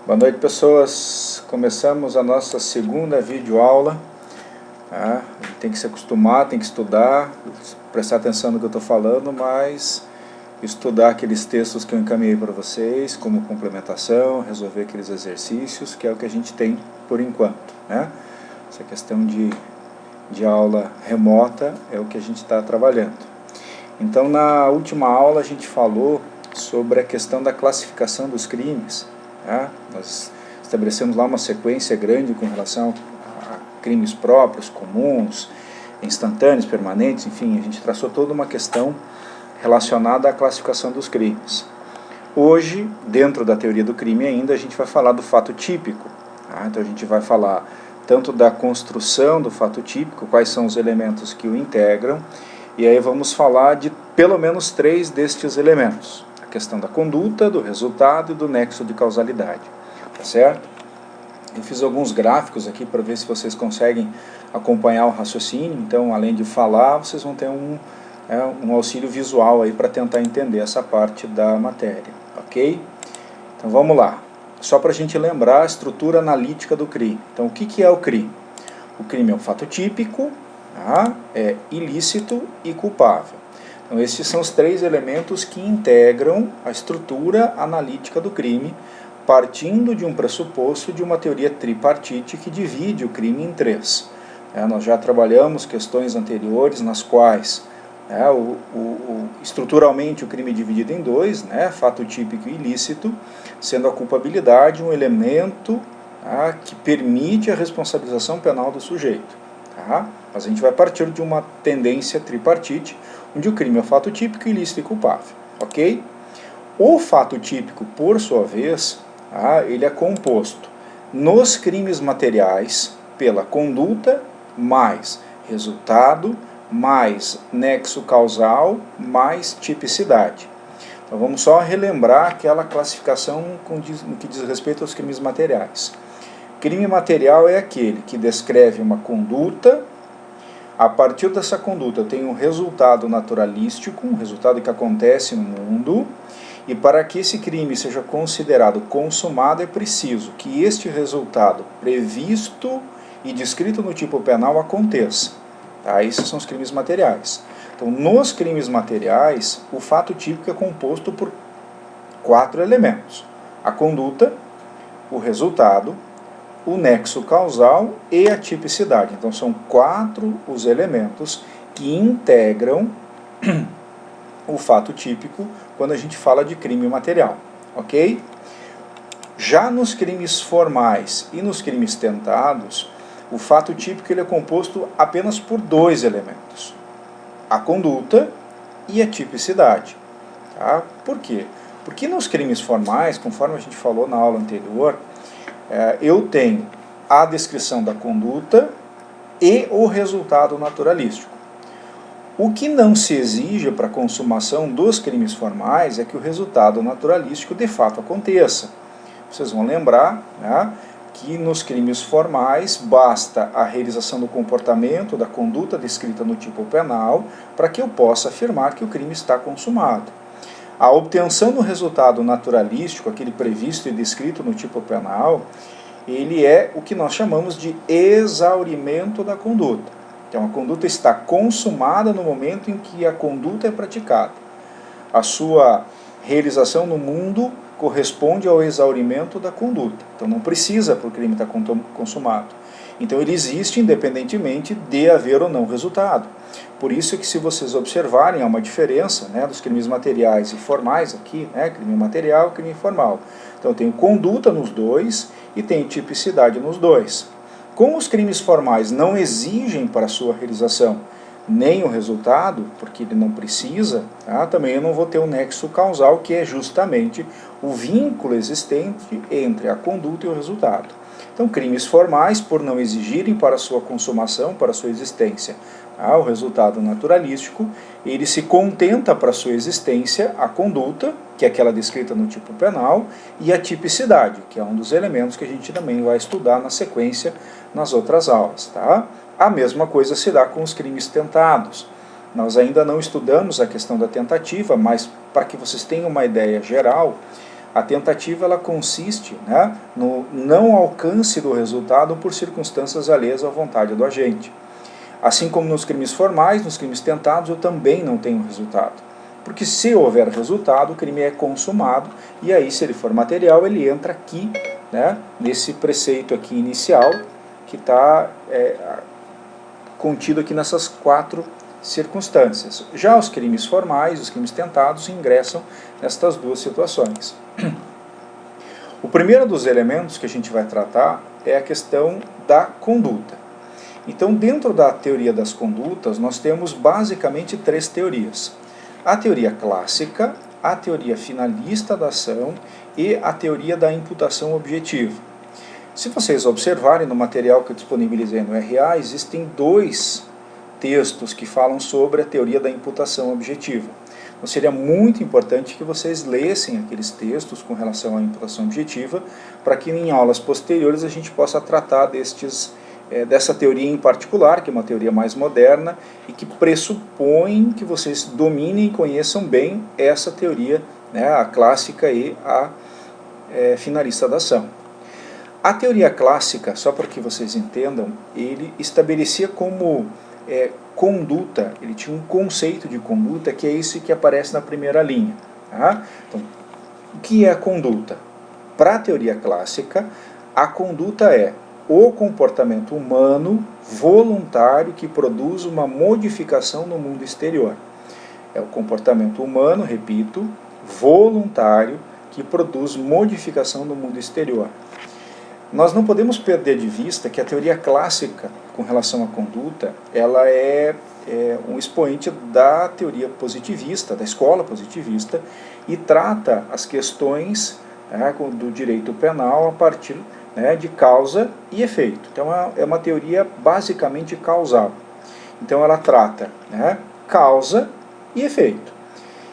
Boa noite, pessoas. Começamos a nossa segunda videoaula. Tá? Tem que se acostumar, tem que estudar, prestar atenção no que eu estou falando, mas estudar aqueles textos que eu encaminhei para vocês, como complementação, resolver aqueles exercícios, que é o que a gente tem por enquanto. Né? Essa questão de aula remota é o que a gente está trabalhando. Então, na última aula a gente falou sobre a questão da classificação dos crimes. Tá? Nós estabelecemos lá uma sequência grande com relação a crimes próprios, comuns, instantâneos, permanentes, enfim, a gente traçou toda uma questão relacionada à classificação dos crimes. Hoje, dentro da teoria do crime ainda, a gente vai falar do fato típico. Tá? Então a gente vai falar tanto da construção do fato típico, quais são os elementos que o integram, e aí vamos falar de pelo menos 3 destes elementos. A questão da conduta, do resultado e do nexo de causalidade. Tá certo? Eu fiz alguns gráficos aqui para ver se vocês conseguem acompanhar o raciocínio. Então, além de falar, vocês vão ter um auxílio visual aí para tentar entender essa parte da matéria. Ok? Então vamos lá. Só para a gente lembrar a estrutura analítica do crime. Então, o que é o crime? O crime é um fato típico, tá? É ilícito e culpável. Então, esses são os 3 elementos que integram a estrutura analítica do crime, partindo de um pressuposto de uma teoria tripartite que divide o crime em 3. Nós já trabalhamos questões anteriores nas quais estruturalmente o crime é dividido em 2, fato típico e ilícito, sendo a culpabilidade um elemento que permite a responsabilização penal do sujeito. Mas a gente vai partir de uma tendência tripartite, onde o crime é o fato típico, ilícito e culpável. Ok? O fato típico, por sua vez, ele é composto nos crimes materiais pela conduta, mais resultado, mais nexo causal, mais tipicidade. Então vamos só relembrar aquela classificação no que diz respeito aos crimes materiais. Crime material é aquele que descreve uma conduta. A partir dessa conduta eu tenho um resultado naturalístico, um resultado que acontece no mundo, e para que esse crime seja considerado consumado é preciso que este resultado previsto e descrito no tipo penal aconteça. Esses são os crimes materiais. Então, nos crimes materiais, o fato típico é composto por 4 elementos: a conduta, o resultado, o nexo causal e a tipicidade. Então são 4 os elementos que integram o fato típico quando a gente fala de crime material, ok? Já nos crimes formais e nos crimes tentados, o fato típico ele é composto apenas por 2 elementos: a conduta e a tipicidade. Tá? Por quê? Porque nos crimes formais, conforme a gente falou na aula anterior, eu tenho a descrição da conduta e o resultado naturalístico. O que não se exige para a consumação dos crimes formais é que o resultado naturalístico de fato aconteça. Vocês vão lembrar que nos crimes formais basta a realização do comportamento, da conduta descrita no tipo penal, para que eu possa afirmar que o crime está consumado. A obtenção do resultado naturalístico, aquele previsto e descrito no tipo penal, ele é o que nós chamamos de exaurimento da conduta. Então a conduta está consumada no momento em que a conduta é praticada. A sua realização no mundo corresponde ao exaurimento da conduta. Então não precisa para o crime estar consumado. Então ele existe independentemente de haver ou não resultado. Por isso que, se vocês observarem, há uma diferença dos crimes materiais e formais aqui, crime material e crime formal. Então eu tenho conduta nos 2 e tenho tipicidade nos 2. Como os crimes formais não exigem para a sua realização nem o resultado, porque ele não precisa, também eu não vou ter um nexo causal, que é justamente o vínculo existente entre a conduta e o resultado. Então, crimes formais, por não exigirem para a sua consumação, para a sua existência, o resultado naturalístico, ele se contenta para a sua existência a conduta, que é aquela descrita no tipo penal, e a tipicidade, que é um dos elementos que a gente também vai estudar na sequência nas outras aulas. A mesma coisa se dá com os crimes tentados. Nós ainda não estudamos a questão da tentativa, mas para que vocês tenham uma ideia geral, A tentativa ela consiste, né, no não alcance do resultado por circunstâncias alheias à vontade do agente. Assim como nos crimes formais, nos crimes tentados, eu também não tenho resultado. Porque se houver resultado, o crime é consumado, e aí, se ele for material, ele entra aqui, né, nesse preceito aqui inicial, que está contido aqui nessas 4 circunstâncias. Já os crimes formais, os crimes tentados, ingressam nestas 2 situações. O primeiro dos elementos que a gente vai tratar é a questão da conduta. Então, dentro da teoria das condutas, nós temos basicamente 3 teorias. A teoria clássica, a teoria finalista da ação e a teoria da imputação objetiva. Se vocês observarem no material que eu disponibilizei no RA, existem 2 textos que falam sobre a teoria da imputação objetiva. Então seria muito importante que vocês lessem aqueles textos com relação à imputação objetiva, para que em aulas posteriores a gente possa tratar dessa teoria em particular, que é uma teoria mais moderna e que pressupõe que vocês dominem e conheçam bem essa teoria, né, a clássica e a finalista da ação. A teoria clássica, só para que vocês entendam, ele estabelecia como conduta, ele tinha um conceito de conduta que é esse que aparece na primeira linha. Tá? Então, o que é a conduta? Para a teoria clássica, a conduta é o comportamento humano voluntário que produz uma modificação no mundo exterior. É o comportamento humano, repito, voluntário que produz modificação no mundo exterior. Nós não podemos perder de vista que a teoria clássica com relação à conduta, ela é um expoente da teoria positivista, da escola positivista, e trata as questões do direito penal a partir de causa e efeito. Então é uma teoria basicamente causal. Então ela trata causa e efeito.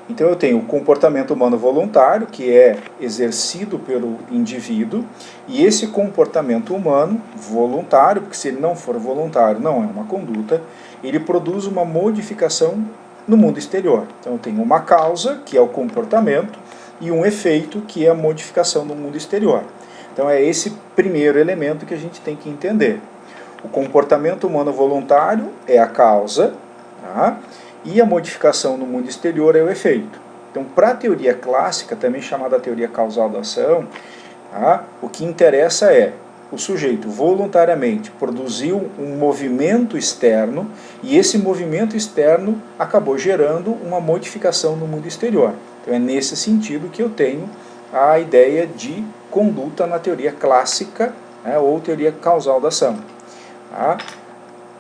Então eu tenho o comportamento humano voluntário, que é exercido pelo indivíduo, e esse comportamento humano voluntário, porque se ele não for voluntário não é uma conduta, ele produz uma modificação no mundo exterior. Então eu tenho uma causa, que é o comportamento, e um efeito, que é a modificação no mundo exterior. Então é esse primeiro elemento que a gente tem que entender. O comportamento humano voluntário é a causa, tá? E a modificação no mundo exterior é o efeito. Então, para a teoria clássica, também chamada teoria causal da ação, o que interessa é o sujeito voluntariamente produziu um movimento externo e esse movimento externo acabou gerando uma modificação no mundo exterior. Então, é nesse sentido que eu tenho a ideia de conduta na teoria clássica, ou teoria causal da ação.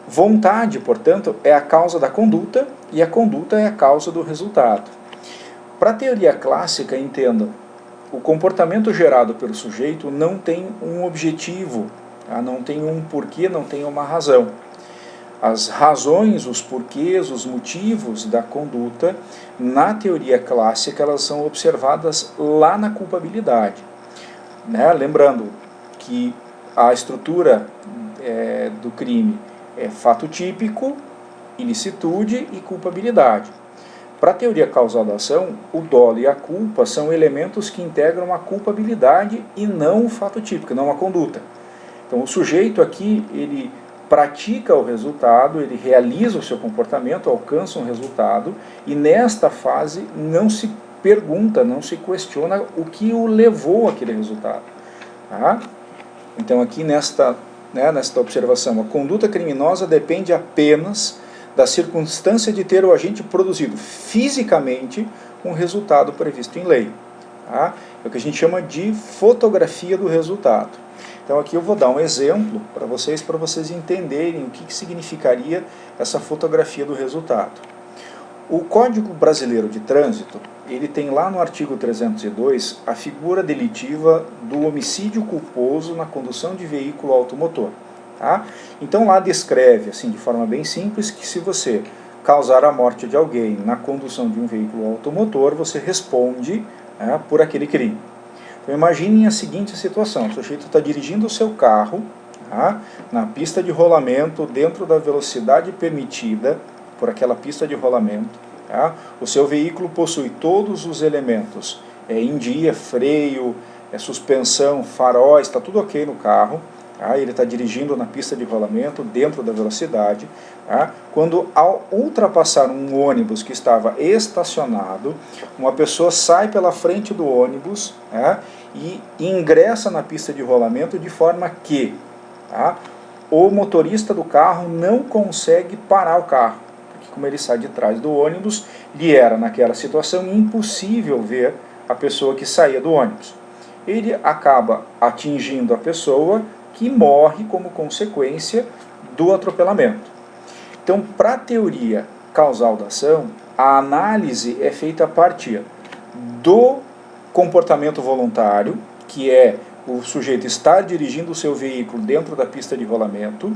Vontade, portanto, é a causa da conduta e a conduta é a causa do resultado. Para a teoria clássica, entendam, o comportamento gerado pelo sujeito não tem um objetivo, não tem um porquê, não tem uma razão. As razões, os porquês, os motivos da conduta, na teoria clássica, elas são observadas lá na culpabilidade. Lembrando que a estrutura do crime é fato típico, ilicitude e culpabilidade. Para a teoria causal da ação, o dolo e a culpa são elementos que integram a culpabilidade e não o fato típico, não a conduta. Então o sujeito aqui, ele pratica o resultado, ele realiza o seu comportamento, alcança um resultado, e nesta fase não se pergunta, não se questiona o que o levou àquele resultado. Então aqui nesta observação, a conduta criminosa depende apenas da circunstância de ter o agente produzido fisicamente um resultado previsto em lei. É o que a gente chama de fotografia do resultado. Então aqui eu vou dar um exemplo para vocês entenderem o que significaria essa fotografia do resultado. O Código Brasileiro de Trânsito, ele tem lá no artigo 302 a figura delitiva do homicídio culposo na condução de veículo automotor. Então lá descreve, assim, de forma bem simples, que se você causar a morte de alguém na condução de um veículo automotor, você responde por aquele crime. Então imaginem a seguinte situação: o sujeito está dirigindo o seu carro na pista de rolamento, dentro da velocidade permitida por aquela pista de rolamento. O seu veículo possui todos os elementos em dia, freio, suspensão, faróis, está tudo ok no carro. Tá? Ele está dirigindo na pista de rolamento, dentro da velocidade. Tá? Quando, ao ultrapassar um ônibus que estava estacionado, uma pessoa sai pela frente do ônibus, tá? E ingressa na pista de rolamento de forma que, tá, o motorista do carro não consegue parar o carro, porque como ele sai de trás do ônibus, lhe era naquela situação impossível ver a pessoa que saía do ônibus. Ele acaba atingindo a pessoa, que morre como consequência do atropelamento. Então, para a teoria causal da ação, a análise é feita a partir do comportamento voluntário, que é o sujeito estar dirigindo o seu veículo dentro da pista de rolamento,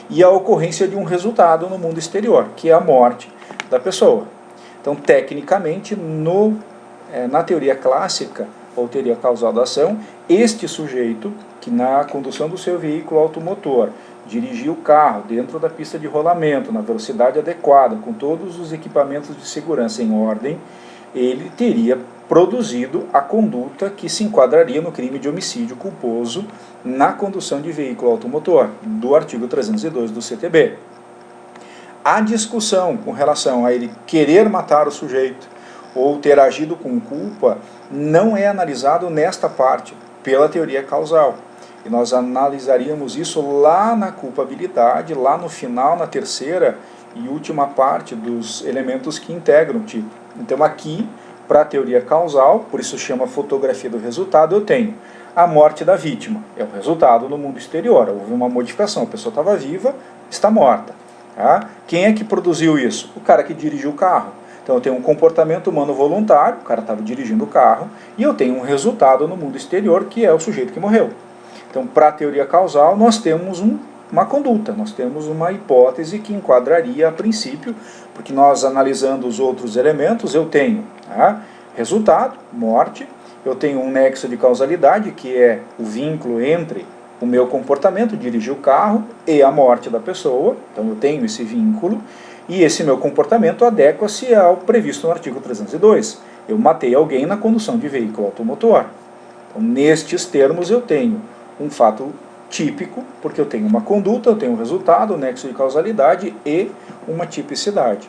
e a ocorrência de um resultado no mundo exterior, que é a morte da pessoa. Então, tecnicamente, na teoria clássica, ou teoria causal da ação, este sujeito, que na condução do seu veículo automotor, dirigiu o carro dentro da pista de rolamento, na velocidade adequada, com todos os equipamentos de segurança em ordem, ele teria produzido a conduta que se enquadraria no crime de homicídio culposo na condução de veículo automotor, do artigo 302 do CTB. A discussão com relação a ele querer matar o sujeito ou ter agido com culpa não é analisado nesta parte pela teoria causal. E nós analisaríamos isso lá na culpabilidade, lá no final, na terceira e última parte dos elementos que integram o tipo. Então aqui, para a teoria causal, por isso chama fotografia do resultado, eu tenho a morte da vítima, é o resultado no mundo exterior, houve uma modificação, a pessoa estava viva, está morta. Tá? Quem é que produziu isso? O cara que dirigiu o carro. Então eu tenho um comportamento humano voluntário, o cara estava dirigindo o carro, e eu tenho um resultado no mundo exterior, que é o sujeito que morreu. Então, para a teoria causal, nós temos uma conduta, nós temos uma hipótese que enquadraria a princípio, porque nós analisando os outros elementos, eu tenho resultado, morte, eu tenho um nexo de causalidade, que é o vínculo entre o meu comportamento, dirigir o carro, e a morte da pessoa, então eu tenho esse vínculo, e esse meu comportamento adequa-se ao previsto no artigo 302. Eu matei alguém na condução de veículo automotor. Então, nestes termos, eu tenho um fato típico, porque eu tenho uma conduta, eu tenho um resultado, um nexo de causalidade e uma tipicidade.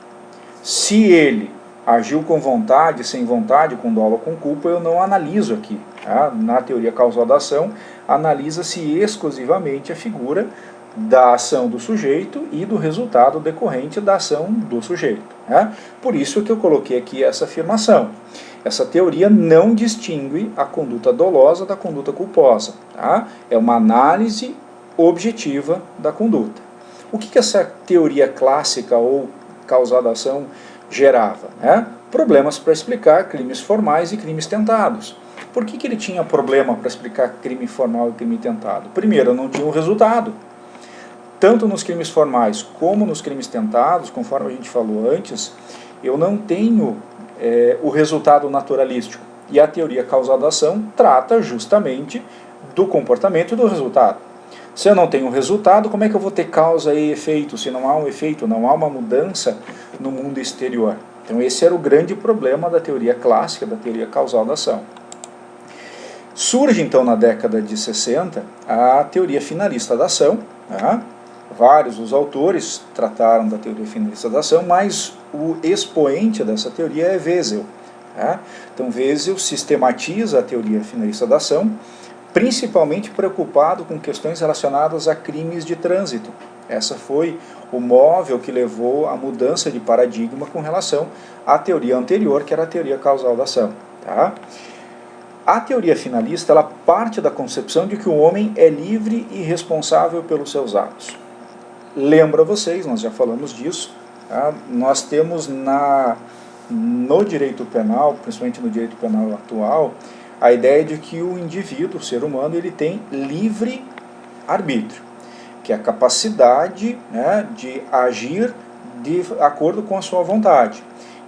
Se ele agiu com vontade, sem vontade, com dolo ou com culpa, eu não analiso aqui. Tá? Na teoria causal da ação, analisa-se exclusivamente a figura da ação do sujeito e do resultado decorrente da ação do sujeito. Tá? Por isso que eu coloquei aqui essa afirmação. Essa teoria não distingue a conduta dolosa da conduta culposa. Tá? É uma análise objetiva da conduta. O que essa teoria clássica ou causal da ação gerava? Problemas para explicar crimes formais e crimes tentados. Por que ele tinha problema para explicar crime formal e crime tentado? Primeiro, eu não tinha um resultado. Tanto nos crimes formais como nos crimes tentados, conforme a gente falou antes, eu não tenho o resultado naturalístico. E a teoria causal da ação trata justamente do comportamento e do resultado. Se eu não tenho resultado, como é que eu vou ter causa e efeito? Se não há um efeito, não há uma mudança no mundo exterior. Então esse era o grande problema da teoria clássica, da teoria causal da ação. Surge então na década de 60 a teoria finalista da ação. Vários dos autores trataram da teoria finalista da ação, mas o expoente dessa teoria é Wesel. Então Wesel sistematiza a teoria finalista da ação, principalmente preocupado com questões relacionadas a crimes de trânsito. Essa foi o móvel que levou à mudança de paradigma com relação à teoria anterior, que era a teoria causal da ação. A teoria finalista ela parte da concepção de que o homem é livre e responsável pelos seus atos. Lembra vocês, nós já falamos disso, nós temos no direito penal, principalmente no direito penal atual, a ideia de que o indivíduo, o ser humano, ele tem livre arbítrio, que é a capacidade de agir de acordo com a sua vontade.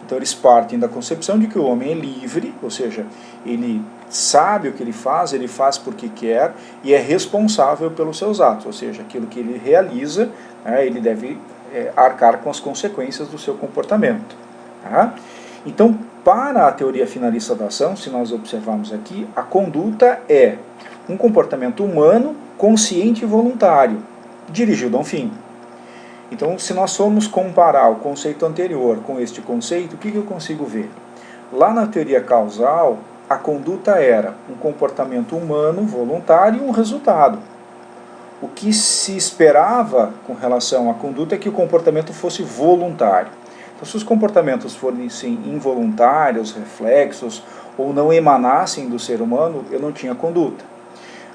Então eles partem da concepção de que o homem é livre, ou seja, ele sabe o que ele faz porque quer e é responsável pelos seus atos, ou seja, aquilo que ele realiza, ele deve arcar com as consequências do seu comportamento. Então, Para a teoria finalista da ação, se nós observarmos aqui, a conduta é um comportamento humano, consciente e voluntário, dirigido a um fim. Então, se nós formos comparar o conceito anterior com este conceito, o que eu consigo ver? Lá na teoria causal, a conduta era um comportamento humano, voluntário e um resultado. O que se esperava com relação à conduta é que o comportamento fosse voluntário. Então, se os comportamentos fossem involuntários, reflexos, ou não emanassem do ser humano, eu não tinha conduta.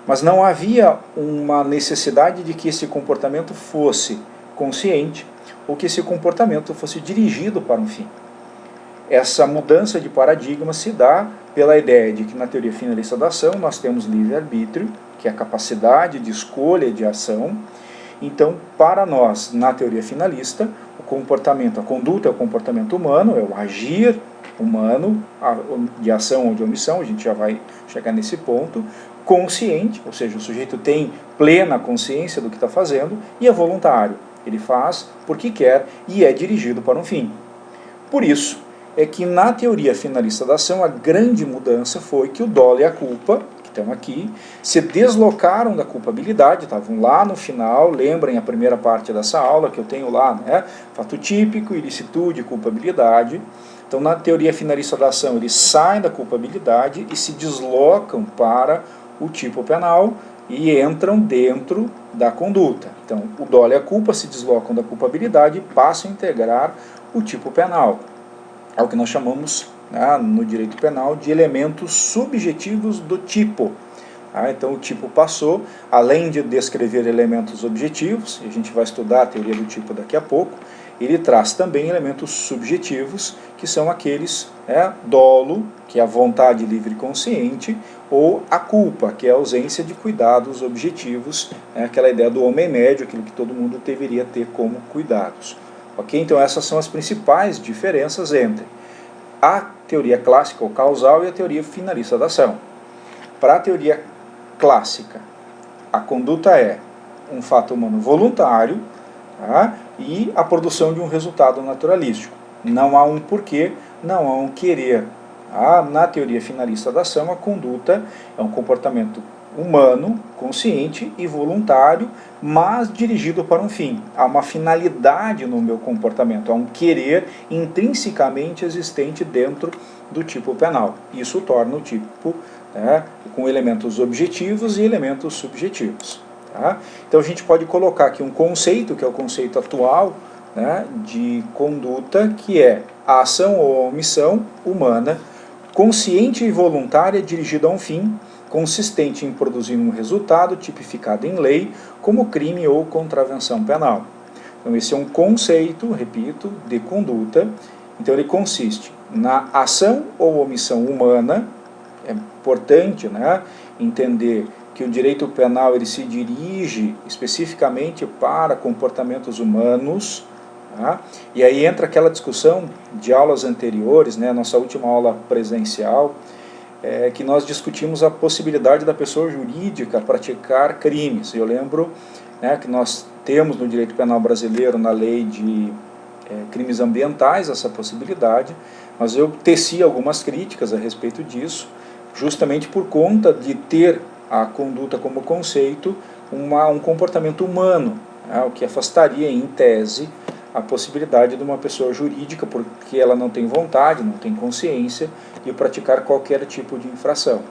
Mas não havia uma necessidade de que esse comportamento fosse consciente, ou que esse comportamento fosse dirigido para um fim. Essa mudança de paradigma se dá pela ideia de que na teoria finalista da ação nós temos livre-arbítrio, que é a capacidade de escolha de ação. Então, para nós, na teoria finalista, o comportamento, a conduta é o comportamento humano, é o agir humano, de ação ou de omissão, a gente já vai chegar nesse ponto, consciente, ou seja, o sujeito tem plena consciência do que está fazendo, e é voluntário, ele faz porque quer e é dirigido para um fim. Por isso, é que na teoria finalista da ação, a grande mudança foi que o dolo e a culpa, que estão aqui, se deslocaram da culpabilidade, estavam lá no final, lembrem a primeira parte dessa aula que eu tenho lá, né? Fato típico, ilicitude, culpabilidade. Então, na teoria finalista da ação, eles saem da culpabilidade e se deslocam para o tipo penal e entram dentro da conduta. Então, o dolo e a culpa se deslocam da culpabilidade e passam a integrar o tipo penal. É o que nós chamamos, né, no direito penal, de elementos subjetivos do tipo. Então o tipo passou, além de descrever elementos objetivos, e a gente vai estudar a teoria do tipo daqui a pouco, ele traz também elementos subjetivos, que são aqueles, dolo, que é a vontade livre e consciente, ou a culpa, que é a ausência de cuidados objetivos, aquela ideia do homem médio, aquilo que todo mundo deveria ter como cuidados. Ok? Então essas são as principais diferenças entre a teoria clássica ou causal e a teoria finalista da ação. Para a teoria clássica, a conduta é um fato humano voluntário, tá? E a produção de um resultado naturalístico. Não há um porquê, não há um querer. Na teoria finalista da ação, a conduta é um comportamento humano, consciente e voluntário, mas dirigido para um fim. Há uma finalidade no meu comportamento, há um querer intrinsecamente existente dentro do tipo penal. Isso torna o tipo, com elementos objetivos e elementos subjetivos. Tá? Então a gente pode colocar aqui um conceito, que é o conceito atual, de conduta, que é a ação ou a omissão humana, consciente e voluntária, dirigida a um fim, consistente em produzir um resultado tipificado em lei como crime ou contravenção penal. Então esse é um conceito, repito, de conduta. Então ele consiste na ação ou omissão humana. É importante, entender que o direito penal ele se dirige especificamente para comportamentos humanos. E aí entra aquela discussão de aulas anteriores, nossa última aula presencial, que nós discutimos a possibilidade da pessoa jurídica praticar crimes. Eu lembro que nós temos no direito penal brasileiro, na lei de crimes ambientais, essa possibilidade, mas eu teci algumas críticas a respeito disso, justamente por conta de ter a conduta como conceito um comportamento humano, o que afastaria, em tese, a possibilidade de uma pessoa jurídica, porque ela não tem vontade, não tem consciência, de praticar qualquer tipo de infração.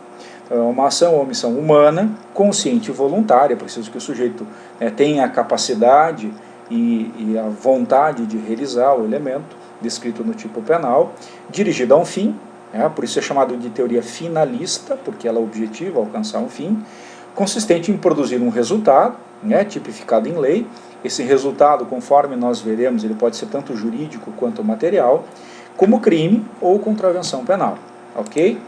Então, é uma ação ou omissão humana, consciente e voluntária, é preciso que o sujeito tenha a capacidade e a vontade de realizar o elemento descrito no tipo penal, dirigida a um fim, por isso é chamado de teoria finalista, porque ela é objetiva, alcançar um fim, consistente em produzir um resultado, tipificado em lei. Esse resultado, conforme nós veremos, ele pode ser tanto jurídico quanto material, como crime ou contravenção penal. Ok?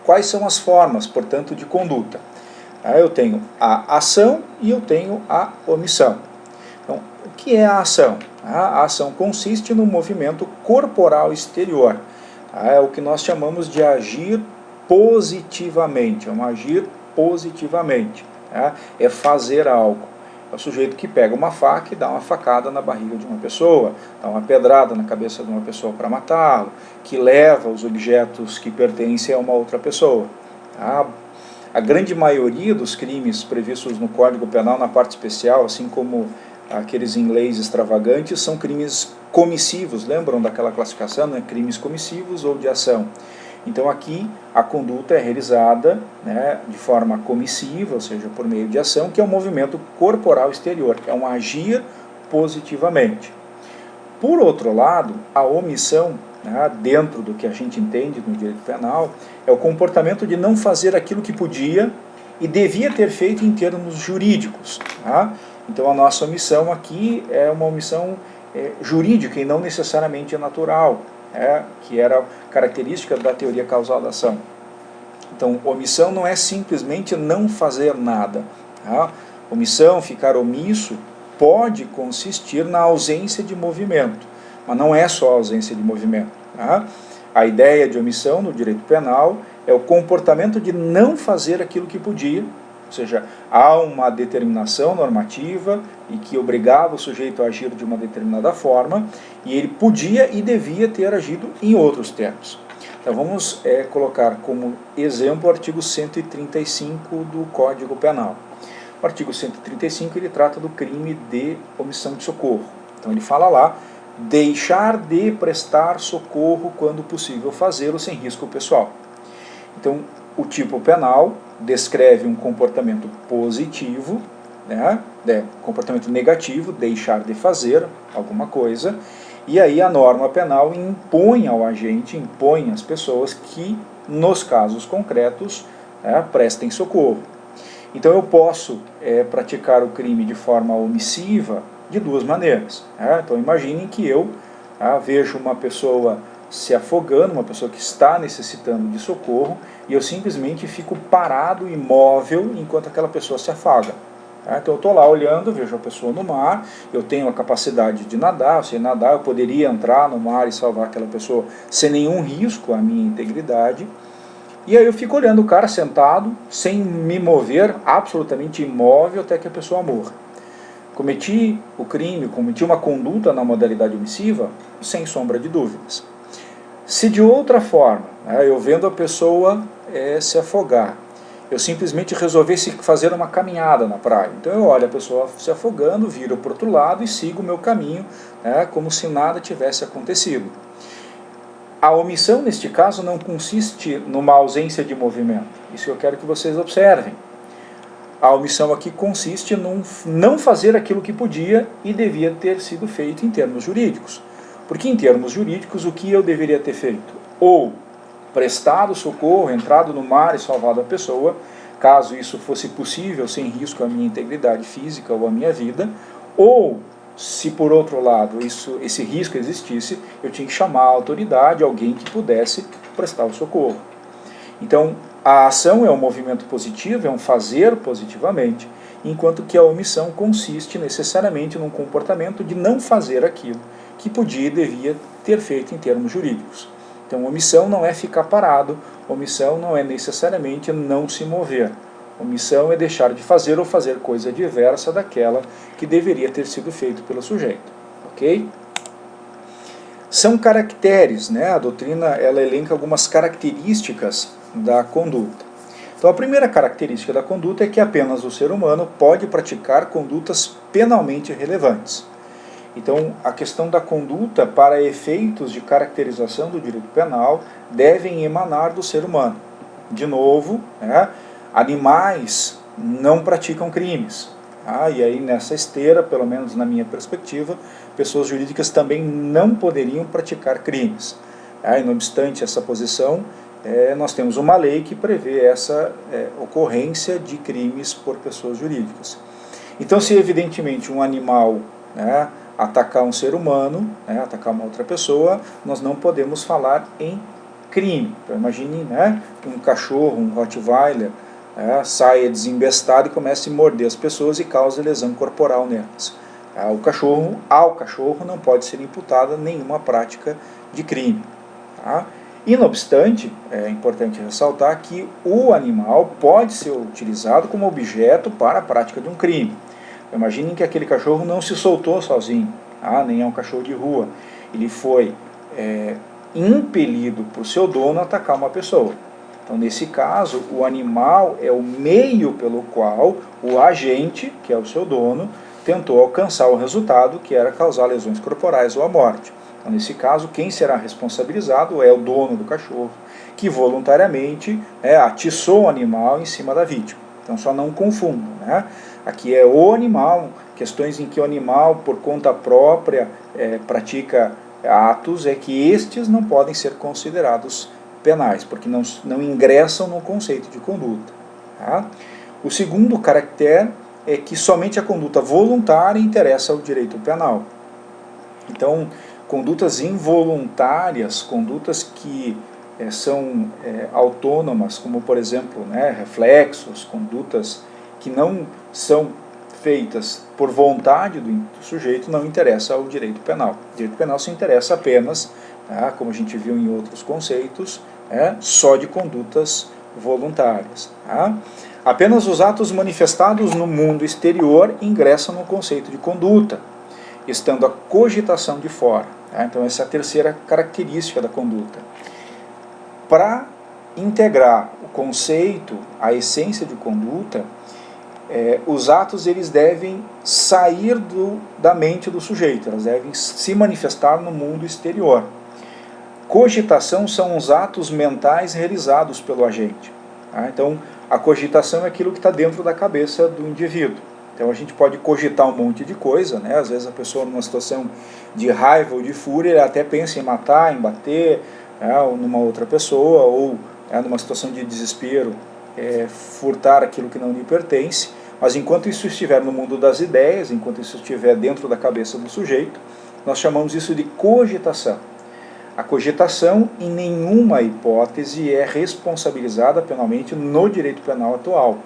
Quais são as formas, portanto, de conduta? Eu tenho a ação e eu tenho a omissão. Então, o que é a ação? A ação consiste no movimento corporal exterior. É o que nós chamamos de agir positivamente. É um agir positivamente. É fazer algo. É o sujeito que pega uma faca e dá uma facada na barriga de uma pessoa, dá uma pedrada na cabeça de uma pessoa para matá-lo, que leva os objetos que pertencem a uma outra pessoa. A grande maioria dos crimes previstos no Código Penal, na parte especial, assim como aqueles em leis extravagantes, são crimes comissivos. Lembram daquela classificação, né? Crimes comissivos ou de ação. Então aqui a conduta é realizada, né, de forma comissiva, ou seja, por meio de ação, que é um movimento corporal exterior, é um agir positivamente. Por outro lado, a omissão, né, dentro do que a gente entende no direito penal, é o comportamento de não fazer aquilo que podia e devia ter feito em termos jurídicos. Tá? Então a nossa omissão aqui é uma omissão jurídica e não necessariamente natural, que era característica da teoria causal da ação. Então, omissão não é simplesmente não fazer nada. Tá? Omissão, ficar omisso, pode consistir na ausência de movimento, mas não é só a ausência de movimento. Tá? A ideia de omissão no direito penal é o comportamento de não fazer aquilo que podia, ou seja, há uma determinação normativa e que obrigava o sujeito a agir de uma determinada forma, e ele podia e devia ter agido em outros termos. Então vamos colocar como exemplo o artigo 135 do Código Penal. O artigo 135 ele trata do crime de omissão de socorro. Então ele fala lá, deixar de prestar socorro quando possível fazê-lo sem risco pessoal. Então o tipo penal descreve um comportamento positivo, né, comportamento negativo, deixar de fazer alguma coisa, e aí a norma penal impõe ao agente, impõe às pessoas que, nos casos concretos, prestem socorro. Então eu posso praticar o crime de forma omissiva de duas maneiras. Então imaginem que eu vejo uma pessoa se afogando, uma pessoa que está necessitando de socorro, e eu simplesmente fico parado, imóvel, enquanto aquela pessoa se afaga. Então eu estou lá olhando, vejo a pessoa no mar, eu tenho a capacidade de nadar, eu sei nadar, eu poderia entrar no mar e salvar aquela pessoa sem nenhum risco à minha integridade, e aí eu fico olhando o cara sentado, sem me mover, absolutamente imóvel, até que a pessoa morra. Cometi o crime, cometi uma conduta na modalidade omissiva, sem sombra de dúvidas. Se de outra forma, eu vendo a pessoa se afogar, eu simplesmente resolvesse fazer uma caminhada na praia, então eu olho a pessoa se afogando, viro para o outro lado e sigo o meu caminho, como se nada tivesse acontecido. A omissão neste caso não consiste numa ausência de movimento, isso eu quero que vocês observem. A omissão aqui consiste em não fazer aquilo que podia e devia ter sido feito em termos jurídicos. Porque em termos jurídicos, o que eu deveria ter feito? Ou prestado socorro, entrado no mar e salvado a pessoa, caso isso fosse possível, sem risco à minha integridade física ou à minha vida, ou, se por outro lado esse risco existisse, eu tinha que chamar a autoridade, alguém que pudesse prestar o socorro. Então, a ação é um movimento positivo, é um fazer positivamente, enquanto que a omissão consiste necessariamente num comportamento de não fazer aquilo que podia e devia ter feito em termos jurídicos. Então, omissão não é ficar parado, omissão não é necessariamente não se mover. Omissão é deixar de fazer ou fazer coisa diversa daquela que deveria ter sido feito pelo sujeito. Ok? São caracteres, né? A doutrina ela elenca algumas características da conduta. Então, a primeira característica da conduta é que apenas o ser humano pode praticar condutas penalmente relevantes. Então, a questão da conduta para efeitos de caracterização do direito penal devem emanar do ser humano. De novo, animais não praticam crimes. E aí, nessa esteira, pelo menos na minha perspectiva, pessoas jurídicas também não poderiam praticar crimes. E não obstante essa posição, nós temos uma lei que prevê essa ocorrência de crimes por pessoas jurídicas. Então, se evidentemente um animal atacar um ser humano, atacar uma outra pessoa, nós não podemos falar em crime. Então imagine um cachorro, um Rottweiler, saia desembestado e comece a morder as pessoas e cause lesão corporal nelas. Ao cachorro não pode ser imputada nenhuma prática de crime. E não obstante, é importante ressaltar que o animal pode ser utilizado como objeto para a prática de um crime. Imaginem que aquele cachorro não se soltou sozinho, nem é um cachorro de rua. Ele foi impelido por seu dono a atacar uma pessoa. Então, nesse caso, o animal é o meio pelo qual o agente, que é o seu dono, tentou alcançar o resultado, que era causar lesões corporais ou a morte. Então, nesse caso, quem será responsabilizado é o dono do cachorro, que voluntariamente atiçou o animal em cima da vítima. Então, só não confundam, né? Aqui é o animal, questões em que o animal, por conta própria, pratica atos, é que estes não podem ser considerados penais, porque não ingressam no conceito de conduta. Tá? O segundo caractere é que somente a conduta voluntária interessa ao direito penal. Então, condutas involuntárias, condutas que são autônomas, como por exemplo, reflexos, condutas que não são feitas por vontade do sujeito, não interessa ao direito penal. O direito penal se interessa apenas, como a gente viu em outros conceitos, só de condutas voluntárias. Apenas os atos manifestados no mundo exterior ingressam no conceito de conduta, estando a cogitação de fora. Então essa é a terceira característica da conduta. Para integrar o conceito, a essência de conduta, os atos eles devem sair da mente do sujeito, eles devem se manifestar no mundo exterior. Cogitação são os atos mentais realizados pelo agente. Então, a cogitação é aquilo que está dentro da cabeça do indivíduo. Então, a gente pode cogitar um monte de coisa, às vezes a pessoa numa situação de raiva ou de fúria, ela até pensa em matar, em bater, ou numa outra pessoa, ou numa situação de desespero, furtar aquilo que não lhe pertence, mas enquanto isso estiver no mundo das ideias, enquanto isso estiver dentro da cabeça do sujeito, nós chamamos isso de cogitação. A cogitação, em nenhuma hipótese, é responsabilizada penalmente no direito penal atual.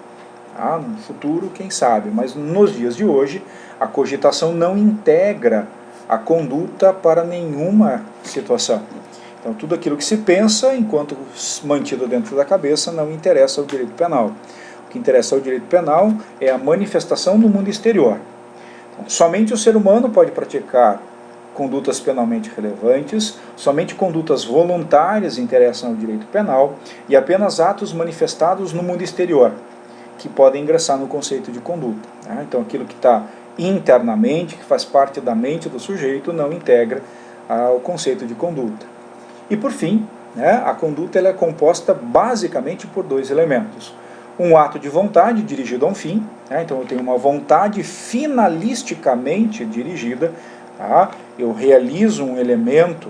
No futuro, quem sabe, mas nos dias de hoje, a cogitação não integra a conduta para nenhuma situação. Então, tudo aquilo que se pensa, enquanto mantido dentro da cabeça, não interessa ao direito penal. O que interessa ao direito penal é a manifestação no mundo exterior. Então, somente o ser humano pode praticar condutas penalmente relevantes, somente condutas voluntárias interessam ao direito penal e apenas atos manifestados no mundo exterior, que podem ingressar no conceito de conduta. Então, aquilo que está internamente, que faz parte da mente do sujeito, não integra o conceito de conduta. E por fim, a conduta ela é composta basicamente por dois elementos. Um ato de vontade dirigido a um fim, então eu tenho uma vontade finalisticamente dirigida, eu realizo um elemento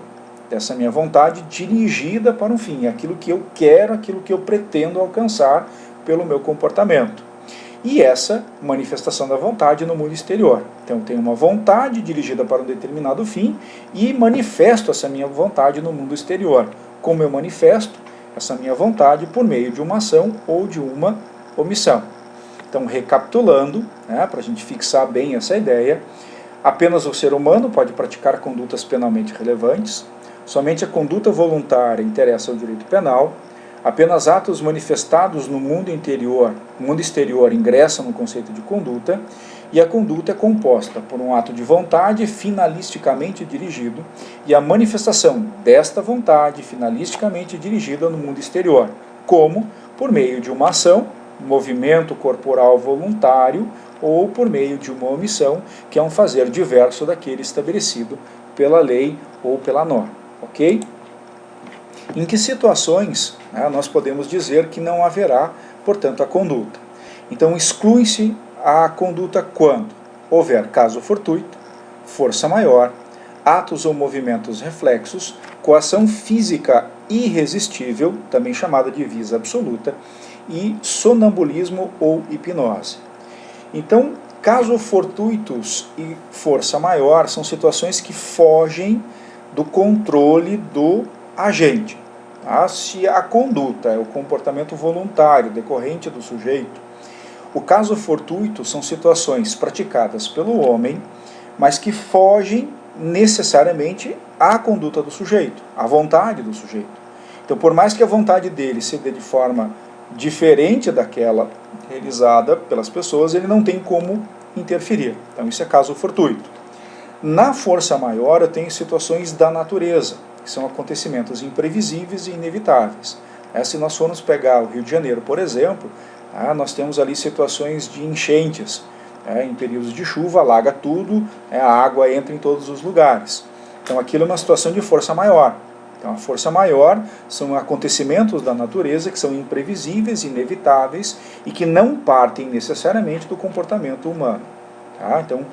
dessa minha vontade dirigida para um fim, aquilo que eu quero, aquilo que eu pretendo alcançar pelo meu comportamento. E essa manifestação da vontade no mundo exterior. Então eu tenho uma vontade dirigida para um determinado fim e manifesto essa minha vontade no mundo exterior. Como eu manifesto essa minha vontade por meio de uma ação ou de uma omissão. Então, recapitulando, para a gente fixar bem essa ideia, apenas o ser humano pode praticar condutas penalmente relevantes, somente a conduta voluntária interessa ao direito penal, apenas atos manifestados no mundo exterior ingressam no conceito de conduta, e a conduta é composta por um ato de vontade finalisticamente dirigido e a manifestação desta vontade finalisticamente dirigida no mundo exterior, como por meio de uma ação, movimento corporal voluntário, ou por meio de uma omissão, que é um fazer diverso daquele estabelecido pela lei ou pela norma. Ok? Em que situações nós podemos dizer que não haverá, portanto, a conduta? Então, exclui-se a conduta quando houver caso fortuito, força maior, atos ou movimentos reflexos, coação física irresistível, também chamada de visa absoluta, e sonambulismo ou hipnose. Então, caso fortuitos e força maior são situações que fogem do controle do agente. Se a conduta é o comportamento voluntário decorrente do sujeito, o caso fortuito são situações praticadas pelo homem, mas que fogem necessariamente à conduta do sujeito, à vontade do sujeito. Então, por mais que a vontade dele se dê de forma diferente daquela realizada pelas pessoas, ele não tem como interferir. Então isso é caso fortuito. Na força maior eu tenho situações da natureza, que são acontecimentos imprevisíveis e inevitáveis. Se nós formos pegar o Rio de Janeiro, por exemplo, nós temos ali situações de enchentes. Em períodos de chuva, alaga tudo, a água entra em todos os lugares. Então aquilo é uma situação de força maior. Então a força maior são acontecimentos da natureza que são imprevisíveis, inevitáveis e que não partem necessariamente do comportamento humano. Então,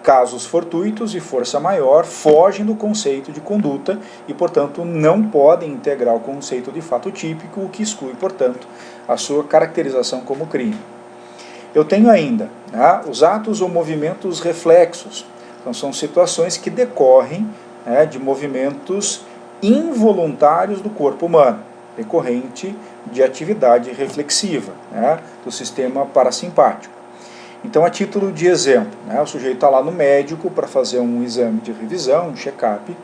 casos fortuitos e força maior fogem do conceito de conduta e, portanto, não podem integrar o conceito de fato típico, o que exclui, portanto, a sua caracterização como crime. Eu tenho ainda os atos ou movimentos reflexos. Então, são situações que decorrem de movimentos involuntários do corpo humano, decorrente de atividade reflexiva do sistema parasimpático. Então, a título de exemplo, o sujeito está lá no médico para fazer um exame de revisão, um check-up,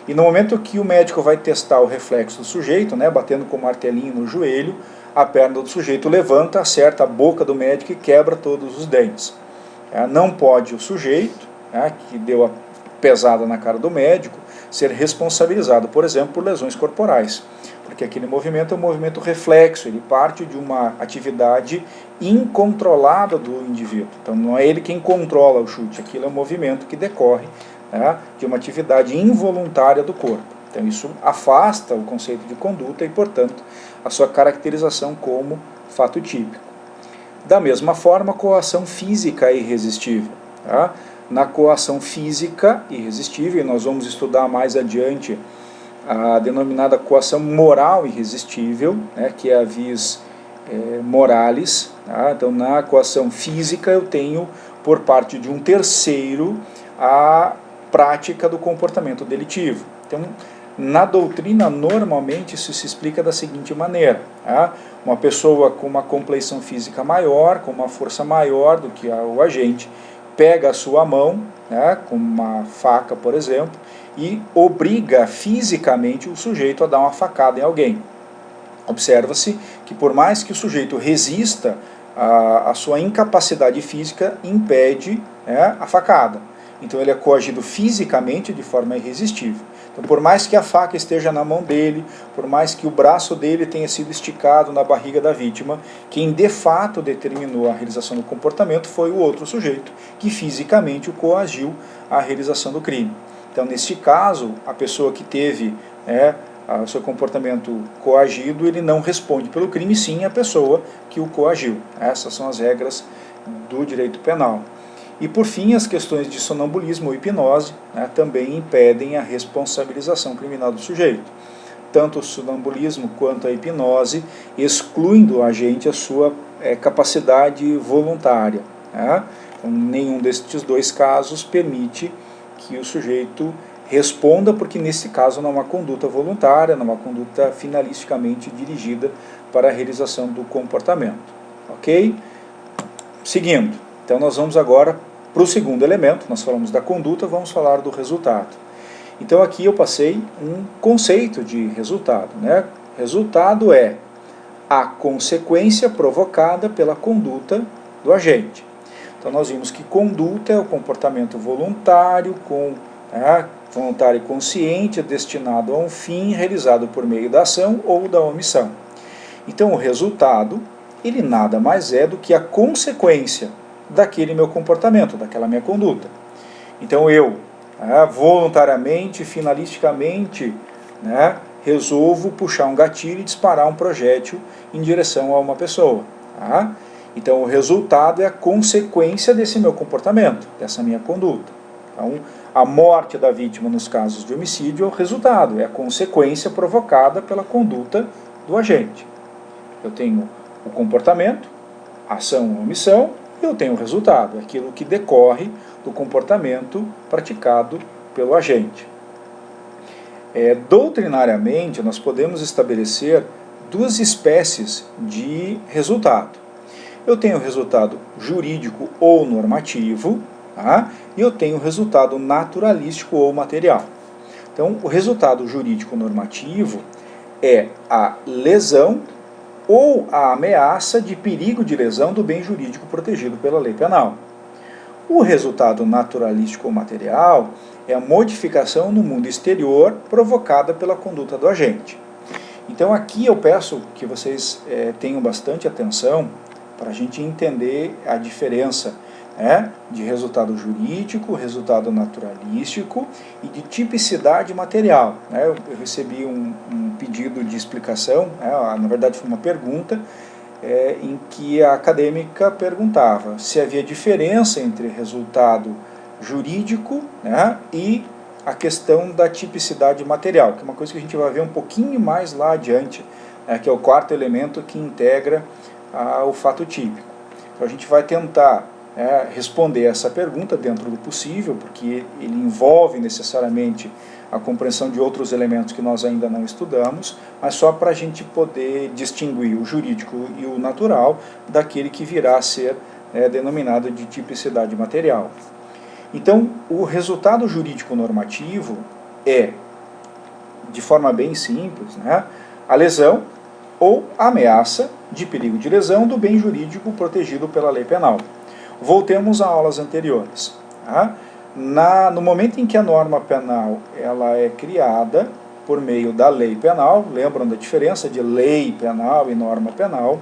e no momento que o médico vai testar o reflexo do sujeito, batendo com o martelinho no joelho, a perna do sujeito levanta, acerta a boca do médico e quebra todos os dentes. Não pode o sujeito, que deu a pesada na cara do médico, ser responsabilizado, por exemplo, por lesões corporais. Porque aquele movimento é um movimento reflexo, ele parte de uma atividade incontrolada do indivíduo. Então não é ele quem controla o chute, aquilo é um movimento que decorre de uma atividade involuntária do corpo. Então isso afasta o conceito de conduta e, portanto, a sua caracterização como fato típico. Da mesma forma, a coação física é irresistível. Na coação física irresistível, e nós vamos estudar mais adiante a denominada coação moral irresistível, que é a vis moralis. Então, na coação física, eu tenho, por parte de um terceiro, a prática do comportamento delitivo. Então, na doutrina, normalmente, isso se explica da seguinte maneira. Uma pessoa com uma compleição física maior, com uma força maior do que o agente, pega a sua mão, com uma faca, por exemplo, e obriga fisicamente o sujeito a dar uma facada em alguém. Observa-se que por mais que o sujeito resista, a sua incapacidade física impede a facada. Então ele é coagido fisicamente de forma irresistível. Então, por mais que a faca esteja na mão dele, por mais que o braço dele tenha sido esticado na barriga da vítima, quem de fato determinou a realização do comportamento foi o outro sujeito, que fisicamente o coagiu à realização do crime. Então, neste caso, a pessoa que teve o seu comportamento coagido, ele não responde pelo crime, sim a pessoa que o coagiu. Essas são as regras do direito penal. E, por fim, as questões de sonambulismo ou hipnose também impedem a responsabilização criminal do sujeito. Tanto o sonambulismo quanto a hipnose excluem do agente a sua capacidade voluntária. Então, nenhum destes dois casos permite que o sujeito responda, porque nesse caso não é uma conduta voluntária, não é uma conduta finalisticamente dirigida para a realização do comportamento. Ok? Seguindo. Então nós vamos agora para o segundo elemento, nós falamos da conduta, vamos falar do resultado. Então aqui eu passei um conceito de resultado. Resultado é a consequência provocada pela conduta do agente. Então nós vimos que conduta é o comportamento voluntário, voluntário e consciente, destinado a um fim realizado por meio da ação ou da omissão. Então o resultado, ele nada mais é do que a consequência daquele meu comportamento, daquela minha conduta. Então eu, voluntariamente, finalisticamente, resolvo puxar um gatilho e disparar um projétil em direção a uma pessoa. Então o resultado é a consequência desse meu comportamento, dessa minha conduta. Então a morte da vítima nos casos de homicídio é o resultado, é a consequência provocada pela conduta do agente. Eu tenho o comportamento, ação ou omissão, e eu tenho o resultado, aquilo que decorre do comportamento praticado pelo agente. Doutrinariamente, nós podemos estabelecer duas espécies de resultado. Eu tenho o resultado jurídico ou normativo, e eu tenho o resultado naturalístico ou material. Então, o resultado jurídico normativo é a lesão ou a ameaça de perigo de lesão do bem jurídico protegido pela lei penal. O resultado naturalístico ou material é a modificação no mundo exterior provocada pela conduta do agente. Então aqui eu peço que vocês tenham bastante atenção para a gente entender a diferença de resultado jurídico, resultado naturalístico e de tipicidade material. Eu recebi um pedido de explicação, na verdade foi uma pergunta, em que a acadêmica perguntava se havia diferença entre resultado jurídico e a questão da tipicidade material, que é uma coisa que a gente vai ver um pouquinho mais lá adiante, que é o quarto elemento que integra o fato típico. Então a gente vai tentar responder essa pergunta dentro do possível, porque ele envolve necessariamente a compreensão de outros elementos que nós ainda não estudamos, mas só para a gente poder distinguir o jurídico e o natural daquele que virá a ser denominado de tipicidade material. Então, o resultado jurídico normativo é, de forma bem simples, a lesão ou ameaça de perigo de lesão do bem jurídico protegido pela lei penal. Voltemos a aulas anteriores. No momento em que a norma penal ela é criada por meio da lei penal, lembram da diferença de lei penal e norma penal?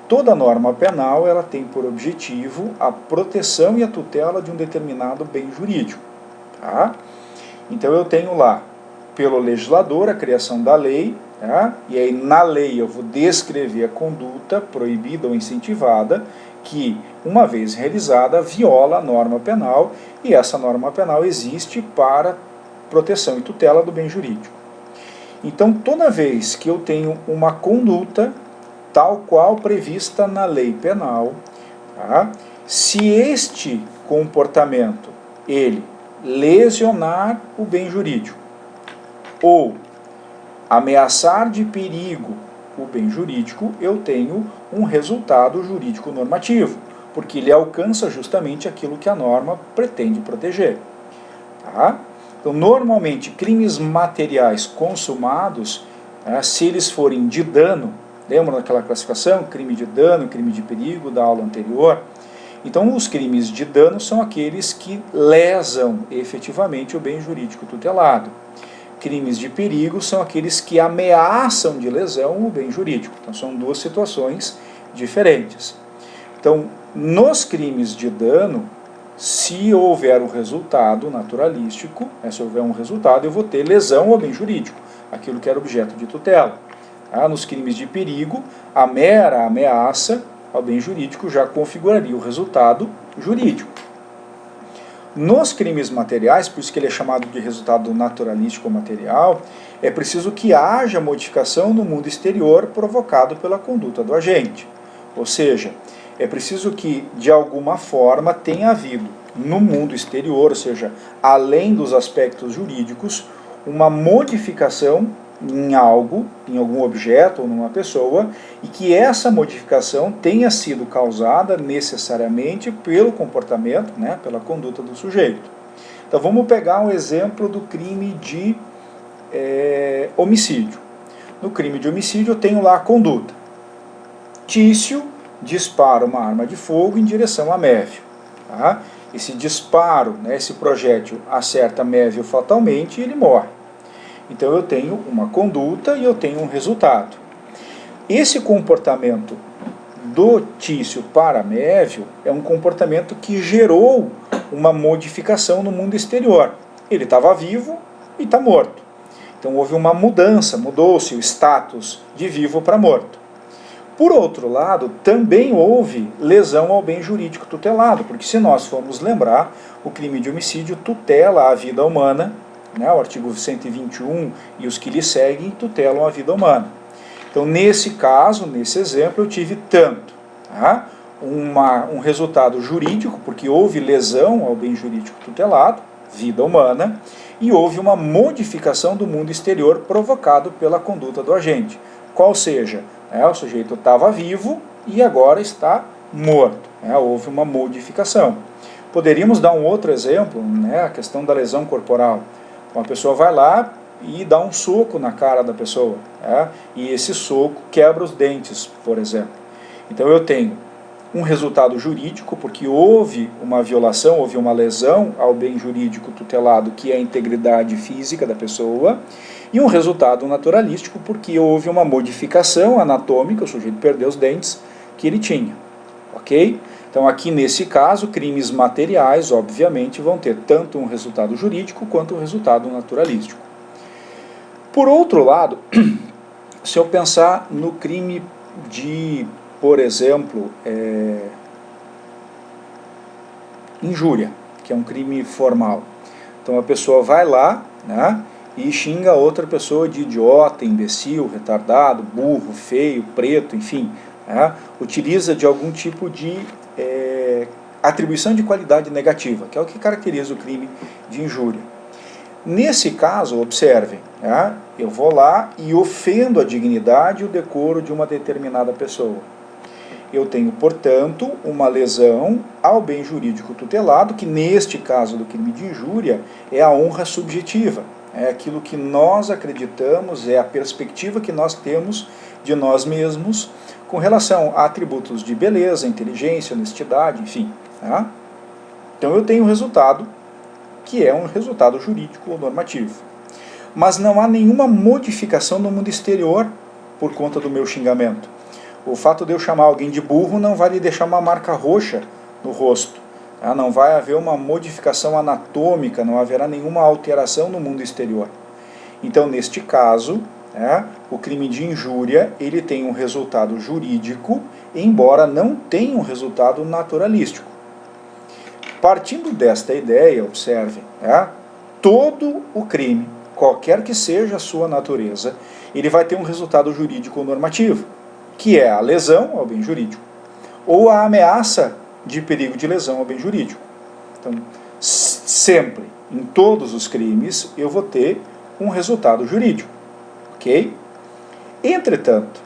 Toda norma penal ela tem por objetivo a proteção e a tutela de um determinado bem jurídico. Então eu tenho lá, pelo legislador, a criação da lei, e aí na lei eu vou descrever a conduta proibida ou incentivada, que, uma vez realizada, viola a norma penal, e essa norma penal existe para proteção e tutela do bem jurídico. Então, toda vez que eu tenho uma conduta tal qual prevista na lei penal, se este comportamento, ele lesionar o bem jurídico, ou ameaçar de perigo o bem jurídico, eu tenho um resultado jurídico normativo, porque ele alcança justamente aquilo que a norma pretende proteger. Então, normalmente, crimes materiais consumados, se eles forem de dano, lembram daquela classificação? Crime de dano, crime de perigo, da aula anterior? Então, os crimes de dano são aqueles que lesam efetivamente o bem jurídico tutelado. Crimes de perigo são aqueles que ameaçam de lesão o bem jurídico. Então, são duas situações diferentes. Então, nos crimes de dano, se houver um resultado naturalístico, se houver um resultado, eu vou ter lesão ao bem jurídico, aquilo que era objeto de tutela. Nos crimes de perigo, a mera ameaça ao bem jurídico já configuraria o resultado jurídico. Nos crimes materiais, por isso que ele é chamado de resultado naturalístico ou material, é preciso que haja modificação no mundo exterior provocado pela conduta do agente. Ou seja, é preciso que, de alguma forma, tenha havido no mundo exterior, ou seja, além dos aspectos jurídicos, uma modificação em algo, em algum objeto ou numa pessoa, e que essa modificação tenha sido causada necessariamente pelo comportamento, pela conduta do sujeito. Então vamos pegar um exemplo do crime de homicídio. No crime de homicídio eu tenho lá a conduta. Tício dispara uma arma de fogo em direção a Mévio. Esse disparo, esse projétil acerta Mévio fatalmente e ele morre. Então eu tenho uma conduta e eu tenho um resultado. Esse comportamento do Tício para Mévio é um comportamento que gerou uma modificação no mundo exterior. Ele estava vivo e está morto. Então houve uma mudança, mudou-se o status de vivo para morto. Por outro lado, também houve lesão ao bem jurídico tutelado, porque se nós formos lembrar, o crime de homicídio tutela a vida humana, o artigo 121 e os que lhe seguem tutelam a vida humana. Então, nesse caso, nesse exemplo, eu tive tanto um resultado jurídico, porque houve lesão ao bem jurídico tutelado, vida humana, e houve uma modificação do mundo exterior provocado pela conduta do agente. Qual seja, o sujeito estava vivo e agora está morto. Houve uma modificação. Poderíamos dar um outro exemplo, a questão da lesão corporal. Uma pessoa vai lá e dá um soco na cara da pessoa, e esse soco quebra os dentes, por exemplo. Então eu tenho um resultado jurídico, porque houve uma violação, houve uma lesão ao bem jurídico tutelado, que é a integridade física da pessoa, e um resultado naturalístico, porque houve uma modificação anatômica, o sujeito perdeu os dentes que ele tinha, ok? Então aqui nesse caso, crimes materiais, obviamente, vão ter tanto um resultado jurídico quanto um resultado naturalístico. Por outro lado, se eu pensar no crime de, por exemplo, injúria, que é um crime formal. Então a pessoa vai lá, né, e xinga outra pessoa de idiota, imbecil, retardado, burro, feio, preto, enfim, né, utiliza de algum tipo de atribuição de qualidade negativa, que é o que caracteriza o crime de injúria. Nesse caso, observem, né, eu vou lá e ofendo a dignidade e o decoro de uma determinada pessoa. Eu tenho, portanto, uma lesão ao bem jurídico tutelado, que neste caso do crime de injúria é a honra subjetiva. É aquilo que nós acreditamos, é a perspectiva que nós temos de nós mesmos com relação a atributos de beleza, inteligência, honestidade, enfim. Tá? Então eu tenho um resultado que é um resultado jurídico ou normativo. Mas não há nenhuma modificação no mundo exterior por conta do meu xingamento. O fato de eu chamar alguém de burro não vai lhe deixar uma marca roxa no rosto. Tá? Não vai haver uma modificação anatômica, não haverá nenhuma alteração no mundo exterior. Então, neste caso, o crime de injúria ele tem um resultado jurídico, embora não tenha um resultado naturalístico. Partindo desta ideia, observem, todo o crime, qualquer que seja a sua natureza, ele vai ter um resultado jurídico normativo, que é a lesão ao bem jurídico, ou a ameaça de perigo de lesão ao bem jurídico. Então, sempre, em todos os crimes, eu vou ter um resultado jurídico, ok? Entretanto,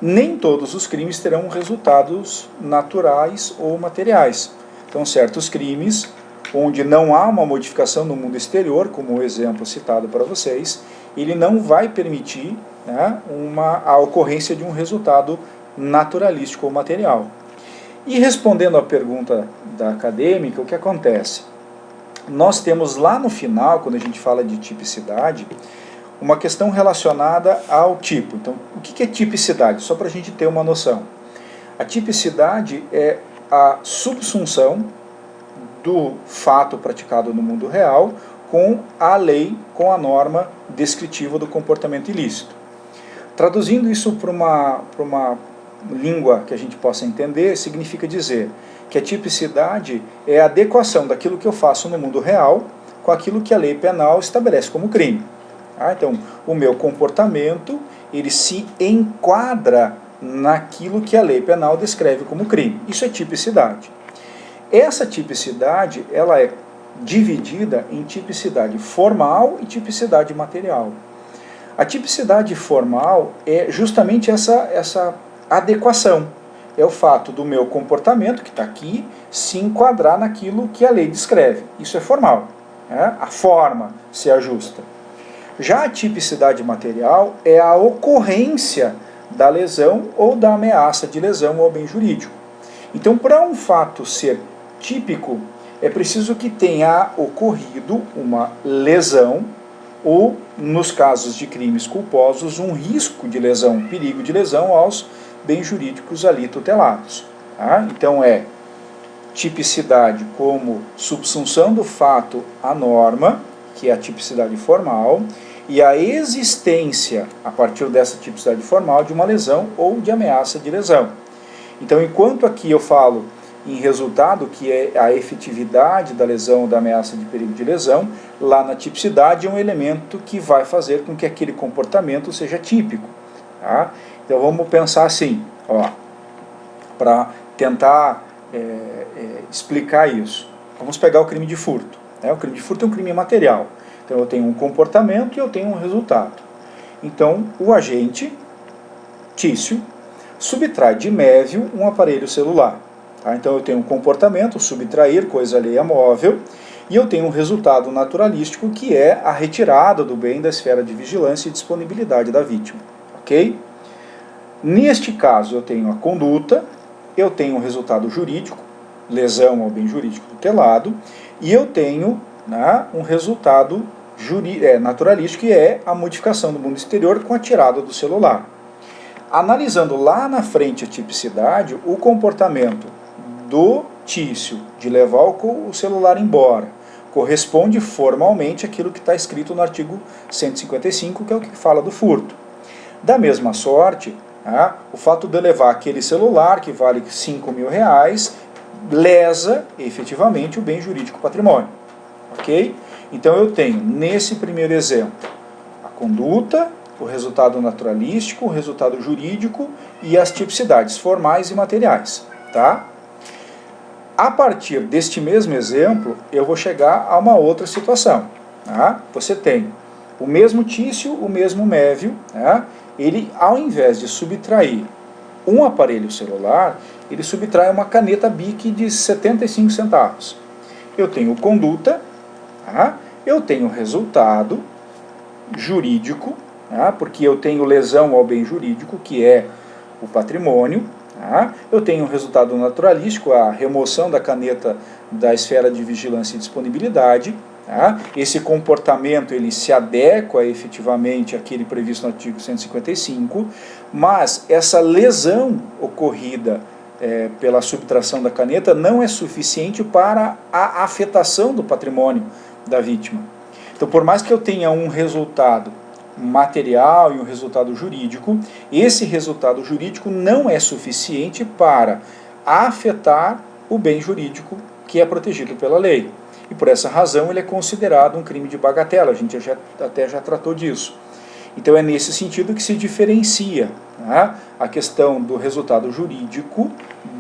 nem todos os crimes terão resultados naturais ou materiais. Então, certos crimes, onde não há uma modificação no mundo exterior, como o exemplo citado para vocês, ele não vai permitir a ocorrência de um resultado naturalístico ou material. E respondendo à pergunta da acadêmica, o que acontece? Nós temos lá no final, quando a gente fala de tipicidade, uma questão relacionada ao tipo. Então, o que é tipicidade? Só para a gente ter uma noção. A tipicidade é a subsunção do fato praticado no mundo real com a lei, com a norma descritiva do comportamento ilícito. Traduzindo isso para uma língua que a gente possa entender, significa dizer que a tipicidade é a adequação daquilo que eu faço no mundo real com aquilo que a lei penal estabelece como crime. Então, o meu comportamento, ele se enquadra naquilo que a lei penal descreve como crime. Isso é tipicidade. Essa tipicidade, ela é dividida em tipicidade formal e tipicidade material. A tipicidade formal é justamente essa adequação. É o fato do meu comportamento, que está aqui, se enquadrar naquilo que a lei descreve. Isso é formal. A forma se ajusta. Já a tipicidade material é a ocorrência da lesão ou da ameaça de lesão ao bem jurídico. Então, para um fato ser típico, é preciso que tenha ocorrido uma lesão ou, nos casos de crimes culposos, um risco de lesão, perigo de lesão aos bens jurídicos ali tutelados. Então, é tipicidade como subsunção do fato à norma, que é a tipicidade formal, e a existência, a partir dessa tipicidade formal, de uma lesão ou de ameaça de lesão. Então, enquanto aqui eu falo em resultado, que é a efetividade da lesão ou da ameaça de perigo de lesão, lá na tipicidade é um elemento que vai fazer com que aquele comportamento seja típico. Então, vamos pensar assim, para tentar explicar isso. Vamos pegar o crime de furto. O crime de furto é um crime material. Então, eu tenho um comportamento e eu tenho um resultado. Então, o agente, Tício, subtrai de Mévio um aparelho celular. Então, eu tenho um comportamento, subtrair, coisa alheia móvel, e eu tenho um resultado naturalístico, que é a retirada do bem da esfera de vigilância e disponibilidade da vítima. Ok? Neste caso, eu tenho a conduta, eu tenho um resultado jurídico, lesão ao bem jurídico tutelado, e eu tenho, né, um resultado naturalístico, que é a modificação do mundo exterior com a tirada do celular. Analisando lá na frente a tipicidade, o comportamento do Tício de levar o celular embora corresponde formalmente àquilo que está escrito no artigo 155, que é o que fala do furto. Da mesma sorte, né, o fato de eu levar aquele celular, que vale R$5.000, lesa efetivamente o bem jurídico patrimônio. Ok? Então eu tenho, nesse primeiro exemplo, a conduta, o resultado naturalístico, o resultado jurídico e as tipicidades formais e materiais. Tá? A partir deste mesmo exemplo, eu vou chegar a uma outra situação. Tá? Você tem o mesmo Tício, o mesmo Mévio, né? Ele, ao invés de subtrair um aparelho celular, ele subtrai uma caneta Bic de 75 centavos. Eu tenho conduta, tá? Eu tenho resultado jurídico, tá? Porque eu tenho lesão ao bem jurídico, que é o patrimônio. Tá? Eu tenho um resultado naturalístico, a remoção da caneta da esfera de vigilância e disponibilidade. Tá? Esse comportamento ele se adequa efetivamente àquele previsto no artigo 155, mas essa lesão ocorrida pela subtração da caneta não é suficiente para a afetação do patrimônio da vítima. Então, por mais que eu tenha um resultado material e um resultado jurídico, esse resultado jurídico não é suficiente para afetar o bem jurídico que é protegido pela lei. E por essa razão ele é considerado um crime de bagatela, a gente até já tratou disso. Então é nesse sentido que se diferencia, né, a questão do resultado jurídico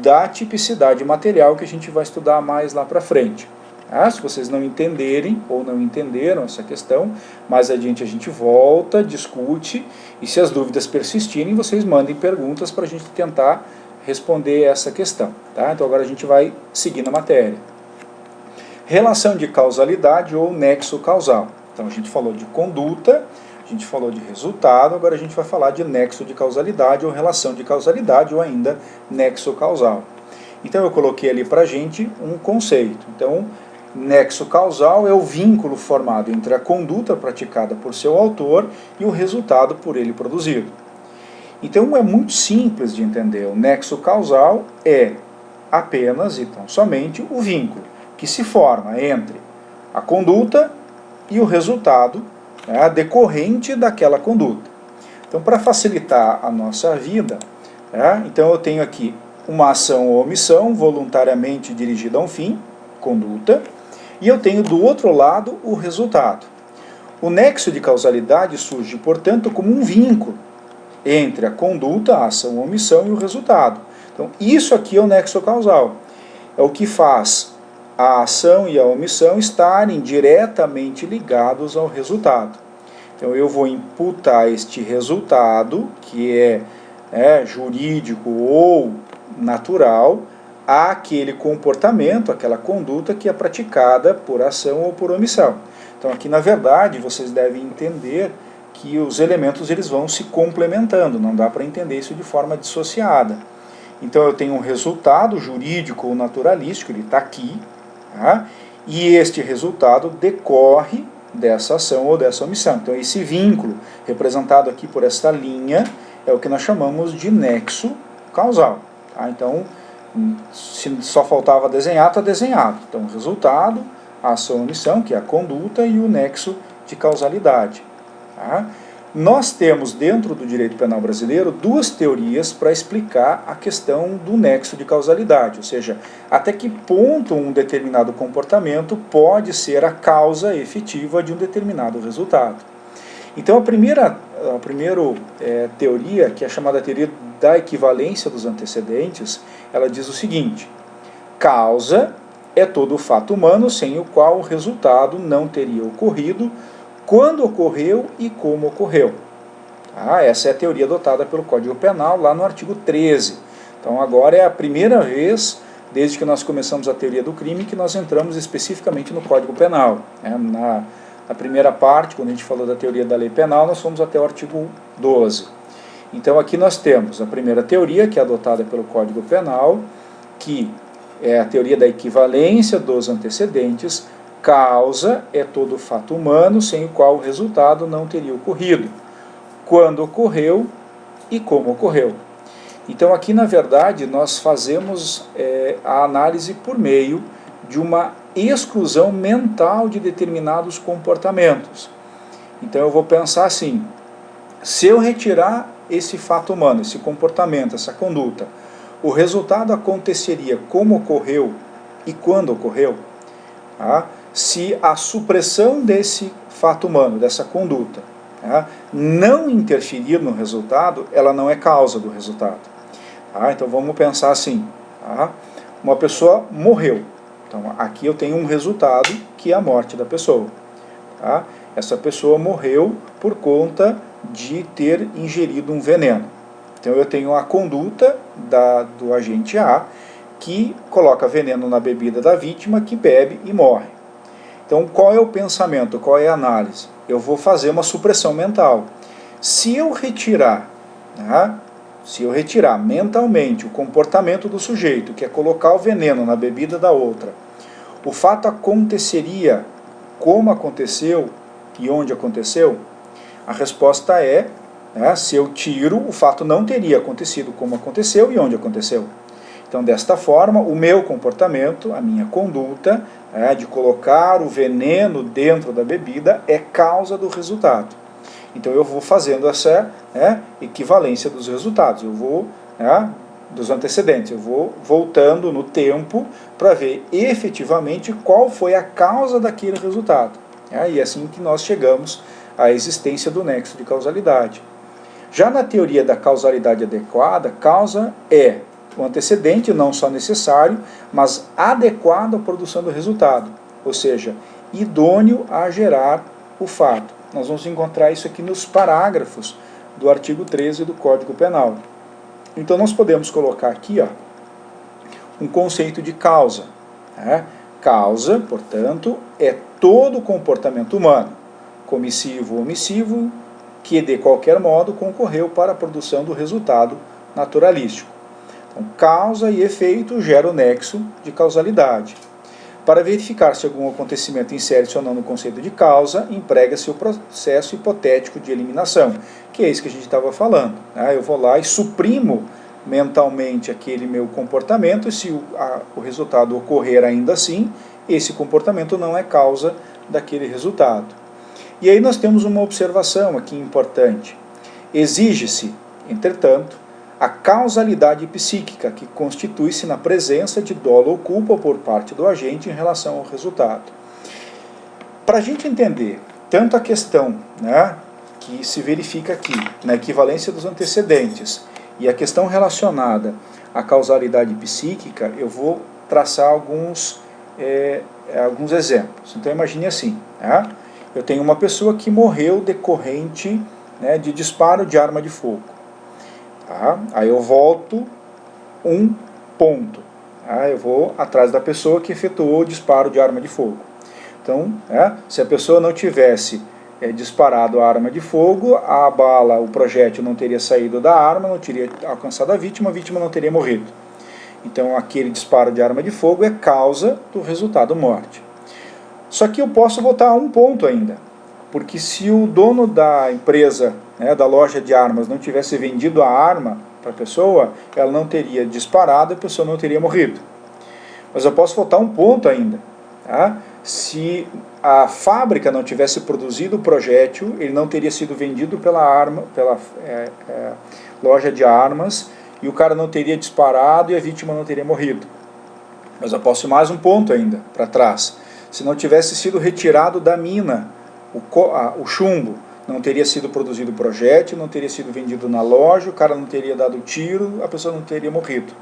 da tipicidade material, que a gente vai estudar mais lá para frente. Se vocês não entenderem ou não entenderam essa questão, mais adiante a gente volta, discute, e se as dúvidas persistirem, vocês mandem perguntas para a gente tentar responder essa questão. Tá? Então agora a gente vai seguir na matéria. Relação de causalidade ou nexo causal. Então a gente falou de conduta, a gente falou de resultado, agora a gente vai falar de nexo de causalidade ou relação de causalidade ou ainda nexo causal. Então eu coloquei ali para a gente um conceito. Então, nexo causal é o vínculo formado entre a conduta praticada por seu autor e o resultado por ele produzido. Então é muito simples de entender. O nexo causal é apenas e tão somente o vínculo que se forma entre a conduta e o resultado, né, decorrente daquela conduta. Então, para facilitar a nossa vida, né, então eu tenho aqui uma ação ou omissão voluntariamente dirigida a um fim, conduta, e eu tenho do outro lado o resultado. O nexo de causalidade surge, portanto, como um vínculo entre a conduta, a ação ou omissão e o resultado. Então, isso aqui é o nexo causal. É o que faz a ação e a omissão estarem diretamente ligados ao resultado. Então, eu vou imputar este resultado, que é jurídico ou natural, àquele comportamento, aquela conduta que é praticada por ação ou por omissão. Então aqui na verdade vocês devem entender que os elementos eles vão se complementando, não dá para entender isso de forma dissociada. Então eu tenho um resultado jurídico ou naturalístico, ele está aqui, tá? E este resultado decorre dessa ação ou dessa omissão. Então esse vínculo, representado aqui por esta linha, é o que nós chamamos de nexo causal. Tá? Então, se só faltava desenhar, está desenhado. Então, o resultado, a ação ou omissão, que é a conduta, e o nexo de causalidade. Tá? Nós temos, dentro do direito penal brasileiro, duas teorias para explicar a questão do nexo de causalidade, ou seja, até que ponto um determinado comportamento pode ser a causa efetiva de um determinado resultado. Então, a primeira teoria, que é chamada teoria da equivalência dos antecedentes, ela diz o seguinte: causa é todo o fato humano sem o qual o resultado não teria ocorrido, quando ocorreu e como ocorreu. Tá? Essa é a teoria adotada pelo Código Penal, lá no artigo 13. Então, agora é a primeira vez, desde que nós começamos a teoria do crime, que nós entramos especificamente no Código Penal. Na primeira parte, quando a gente falou da teoria da lei penal, nós fomos até o artigo 12. Então aqui nós temos a primeira teoria, que é adotada pelo Código Penal, que é a teoria da equivalência dos antecedentes. Causa é todo fato humano sem o qual o resultado não teria ocorrido, quando ocorreu e como ocorreu. Então aqui na verdade nós fazemos a análise por meio de uma exclusão mental de determinados comportamentos. Então eu vou pensar assim: se eu retirar esse fato humano, esse comportamento, essa conduta, o resultado aconteceria como ocorreu e quando ocorreu? Tá? Se a supressão desse fato humano, dessa conduta, tá, não interferir no resultado, ela não é causa do resultado. Tá? Então vamos pensar assim: tá? Uma pessoa morreu. Então aqui eu tenho um resultado que é a morte da pessoa. Tá? Essa pessoa morreu por conta de ter ingerido um veneno. Então eu tenho a conduta do agente A, que coloca veneno na bebida da vítima, que bebe e morre. Então qual é o pensamento, qual é a análise? Eu vou fazer uma supressão mental. Se eu retirar, tá? Se eu retirar mentalmente o comportamento do sujeito, que é colocar o veneno na bebida da outra, o fato aconteceria como aconteceu e onde aconteceu? A resposta é, né, se eu tiro, o fato não teria acontecido como aconteceu e onde aconteceu. Então, desta forma, o meu comportamento, a minha conduta, de colocar o veneno dentro da bebida é causa do resultado. Então, eu vou fazendo essa equivalência dos resultados, eu vou, dos antecedentes, eu vou voltando no tempo para ver efetivamente qual foi a causa daquele resultado. E é assim que nós chegamos à existência do nexo de causalidade. Já na teoria da causalidade adequada, causa é o antecedente não só necessário, mas adequado à produção do resultado, ou seja, idôneo a gerar o fato. Nós vamos encontrar isso aqui nos parágrafos do artigo 13 do Código Penal. Então nós podemos colocar aqui um conceito de causa. Causa, portanto, é todo comportamento humano, comissivo ou omissivo, que de qualquer modo concorreu para a produção do resultado naturalístico. Então, causa e efeito geram o nexo de causalidade. Para verificar se algum acontecimento insere-se ou não no conceito de causa, emprega-se o processo hipotético de eliminação, que é isso que a gente estava falando. Eu vou lá e suprimo mentalmente aquele meu comportamento, e se o resultado ocorrer ainda assim, esse comportamento não é causa daquele resultado. E aí nós temos uma observação aqui importante. Exige-se, entretanto, a causalidade psíquica, que constitui-se na presença de dolo ou culpa por parte do agente em relação ao resultado. Para a gente entender tanto a questão que se verifica aqui, na equivalência dos antecedentes, e a questão relacionada à causalidade psíquica, eu vou traçar alguns exemplos. Então imagine assim, eu tenho uma pessoa que morreu decorrente de disparo de arma de fogo. Aí eu volto um ponto. Eu vou atrás da pessoa que efetuou o disparo de arma de fogo. Então, se a pessoa não tivesse disparado a arma de fogo, a bala, o projétil não teria saído da arma, não teria alcançado a vítima não teria morrido. Então aquele disparo de arma de fogo é causa do resultado morte. Só que eu posso botar um ponto ainda, porque se o dono da empresa, da loja de armas, não tivesse vendido a arma para a pessoa, ela não teria disparado, a pessoa não teria morrido. Mas eu posso botar um ponto ainda. Se a fábrica não tivesse produzido o projétil, ele não teria sido vendido pela loja de armas, e o cara não teria disparado e a vítima não teria morrido. Mas eu posso ir mais um ponto ainda para trás. Se não tivesse sido retirado da mina o chumbo, não teria sido produzido o projétil, não teria sido vendido na loja, o cara não teria dado tiro, a pessoa não teria morrido.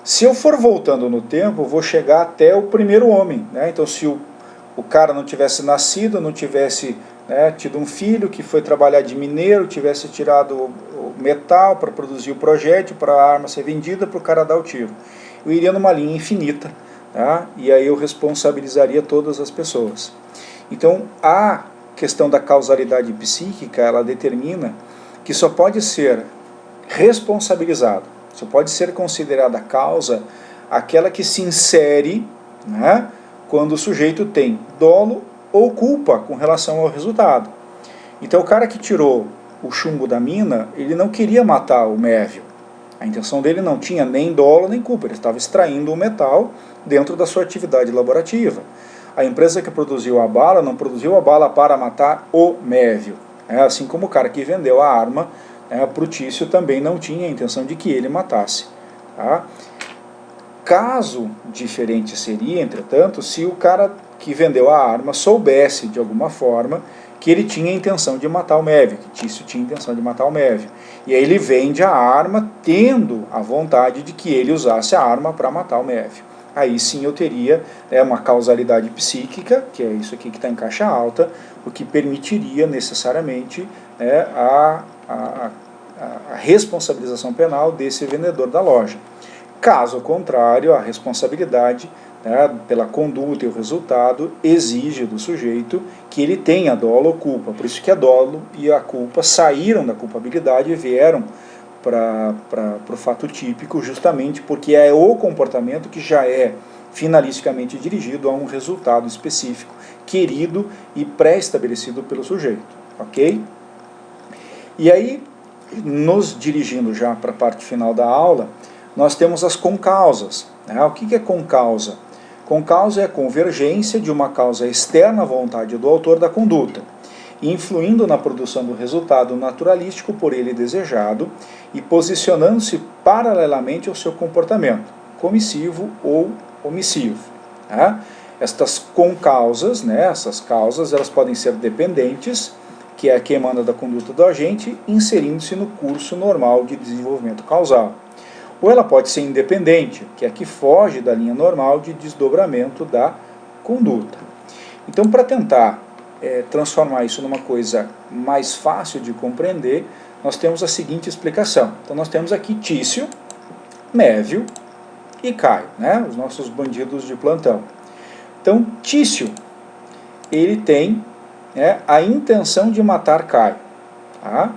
Se eu for voltando no tempo, eu vou chegar até o primeiro homem. Então, se o cara não tivesse nascido, não tivesse tido um filho que foi trabalhar de mineiro, tivesse tirado o metal para produzir o projétil, para a arma ser vendida, para o cara dar o tiro. Eu iria numa linha infinita, e aí eu responsabilizaria todas as pessoas. Então, a questão da causalidade psíquica, ela determina que só pode ser responsabilizado, só pode ser considerada causa aquela que se insere, né, quando o sujeito tem dolo ou culpa com relação ao resultado. Então o cara que tirou o chumbo da mina, ele não queria matar o Mévio. A intenção dele não tinha nem dolo nem culpa, ele estava extraindo o metal dentro da sua atividade laborativa. A empresa que produziu a bala não produziu a bala para matar o Mévio. Assim como o cara que vendeu a arma para o Tício também não tinha a intenção de que ele matasse. Tá? Caso diferente seria, entretanto, se o cara que vendeu a arma soubesse de alguma forma que ele tinha a intenção de matar o Mévio, que Tício tinha a intenção de matar o Mévio. E aí ele vende a arma tendo a vontade de que ele usasse a arma para matar o Mévio. Aí sim eu teria uma causalidade psíquica, que é isso aqui que está em caixa alta, o que permitiria necessariamente a responsabilização penal desse vendedor da loja. Caso contrário, a responsabilidade pela conduta e o resultado exige do sujeito que ele tenha dolo ou culpa. Por isso que a dolo e a culpa saíram da culpabilidade e vieram para o fato típico, justamente porque é o comportamento que já é finalisticamente dirigido a um resultado específico, querido e pré-estabelecido pelo sujeito. Ok? E aí, nos dirigindo já para a parte final da aula, nós temos as concausas. O que é concausa? Concausa é a convergência de uma causa externa à vontade do autor da conduta, influindo na produção do resultado naturalístico por ele desejado e posicionando-se paralelamente ao seu comportamento, comissivo ou omissivo. Estas concausas, essas causas, elas podem ser dependentes, que é a que emana da conduta do agente, inserindo-se no curso normal de desenvolvimento causal. Ou ela pode ser independente, que é a que foge da linha normal de desdobramento da conduta. Então, para tentar transformar isso numa coisa mais fácil de compreender, nós temos a seguinte explicação. Então nós temos aqui Tício, Mévio e Caio, os nossos bandidos de plantão. Então Tício, ele tem a intenção de matar Caio. Tá?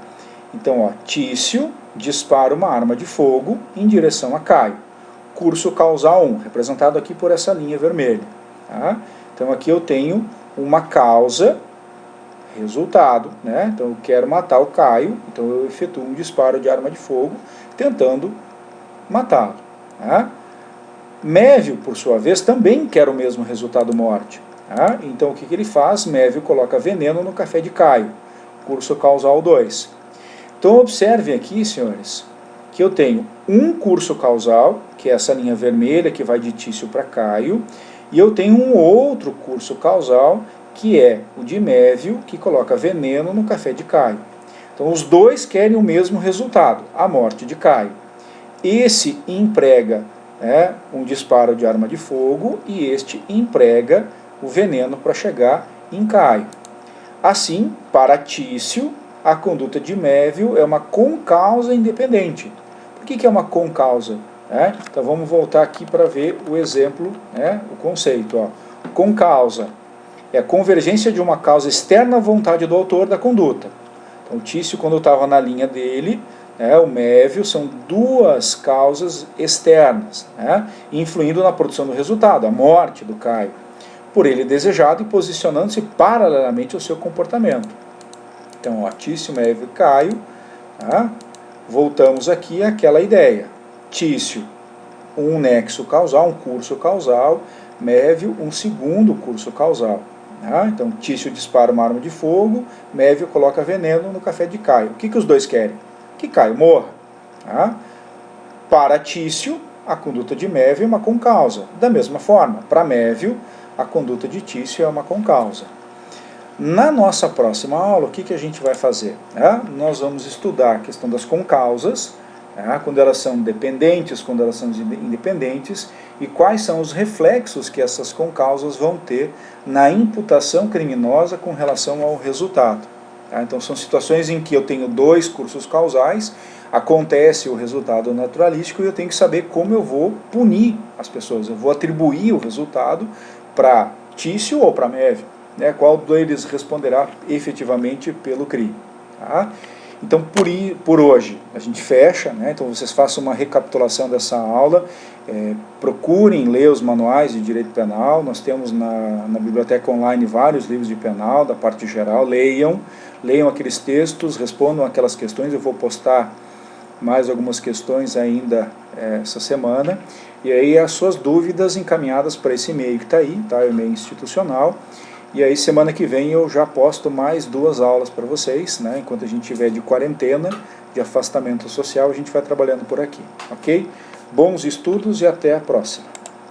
Então Tício dispara uma arma de fogo em direção a Caio. Curso causal 1, representado aqui por essa linha vermelha. Tá? Então aqui eu tenho uma causa, resultado, então eu quero matar o Caio, então eu efetuo um disparo de arma de fogo, tentando matá-lo. Mévio, por sua vez, também quer o mesmo resultado morte. Então o que ele faz? Mévio coloca veneno no café de Caio, curso causal 2. Então observem aqui, senhores, que eu tenho um curso causal, que é essa linha vermelha que vai de Tício para Caio, e eu tenho um outro curso causal, que é o de Mévio, que coloca veneno no café de Caio. Então os dois querem o mesmo resultado, a morte de Caio. Esse emprega um disparo de arma de fogo e este emprega o veneno para chegar em Caio. Assim, para Tício, a conduta de Mévio é uma concausa independente. Por que é uma concausa? Então vamos voltar aqui para ver o exemplo, o conceito. Concausa é a convergência de uma causa externa à vontade do autor da conduta. Então Tício, quando estava na linha dele, o Mévio, são duas causas externas, influindo na produção do resultado, a morte do Caio, por ele desejado e posicionando-se paralelamente ao seu comportamento. Então, Tício, Mévio e Caio, voltamos aqui àquela ideia. Tício, um nexo causal, um curso causal, Mévio, um segundo curso causal. Então, Tício dispara uma arma de fogo, Mévio coloca veneno no café de Caio. O que os dois querem? Que Caio morra. Para Tício, a conduta de Mévio é uma concausa. Da mesma forma, para Mévio, a conduta de Tício é uma concausa. Na nossa próxima aula, o que a gente vai fazer? Nós vamos estudar a questão das concausas, quando elas são dependentes, quando elas são independentes, e quais são os reflexos que essas concausas vão ter na imputação criminosa com relação ao resultado. Então são situações em que eu tenho dois cursos causais, acontece o resultado naturalístico e eu tenho que saber como eu vou punir as pessoas, eu vou atribuir o resultado para Tício ou para Mévio, qual deles responderá efetivamente pelo crime. Então, por hoje, a gente fecha, né? Então vocês façam uma recapitulação dessa aula, procurem ler os manuais de direito penal, nós temos na biblioteca online vários livros de penal, da parte geral, leiam aqueles textos, respondam aquelas questões, eu vou postar mais algumas questões ainda essa semana, e aí as suas dúvidas encaminhadas para esse e-mail que está aí, tá? O e-mail institucional. E aí semana que vem eu já posto mais 2 aulas para vocês, né? Enquanto a gente estiver de quarentena, de afastamento social, a gente vai trabalhando por aqui, ok? Bons estudos e até a próxima.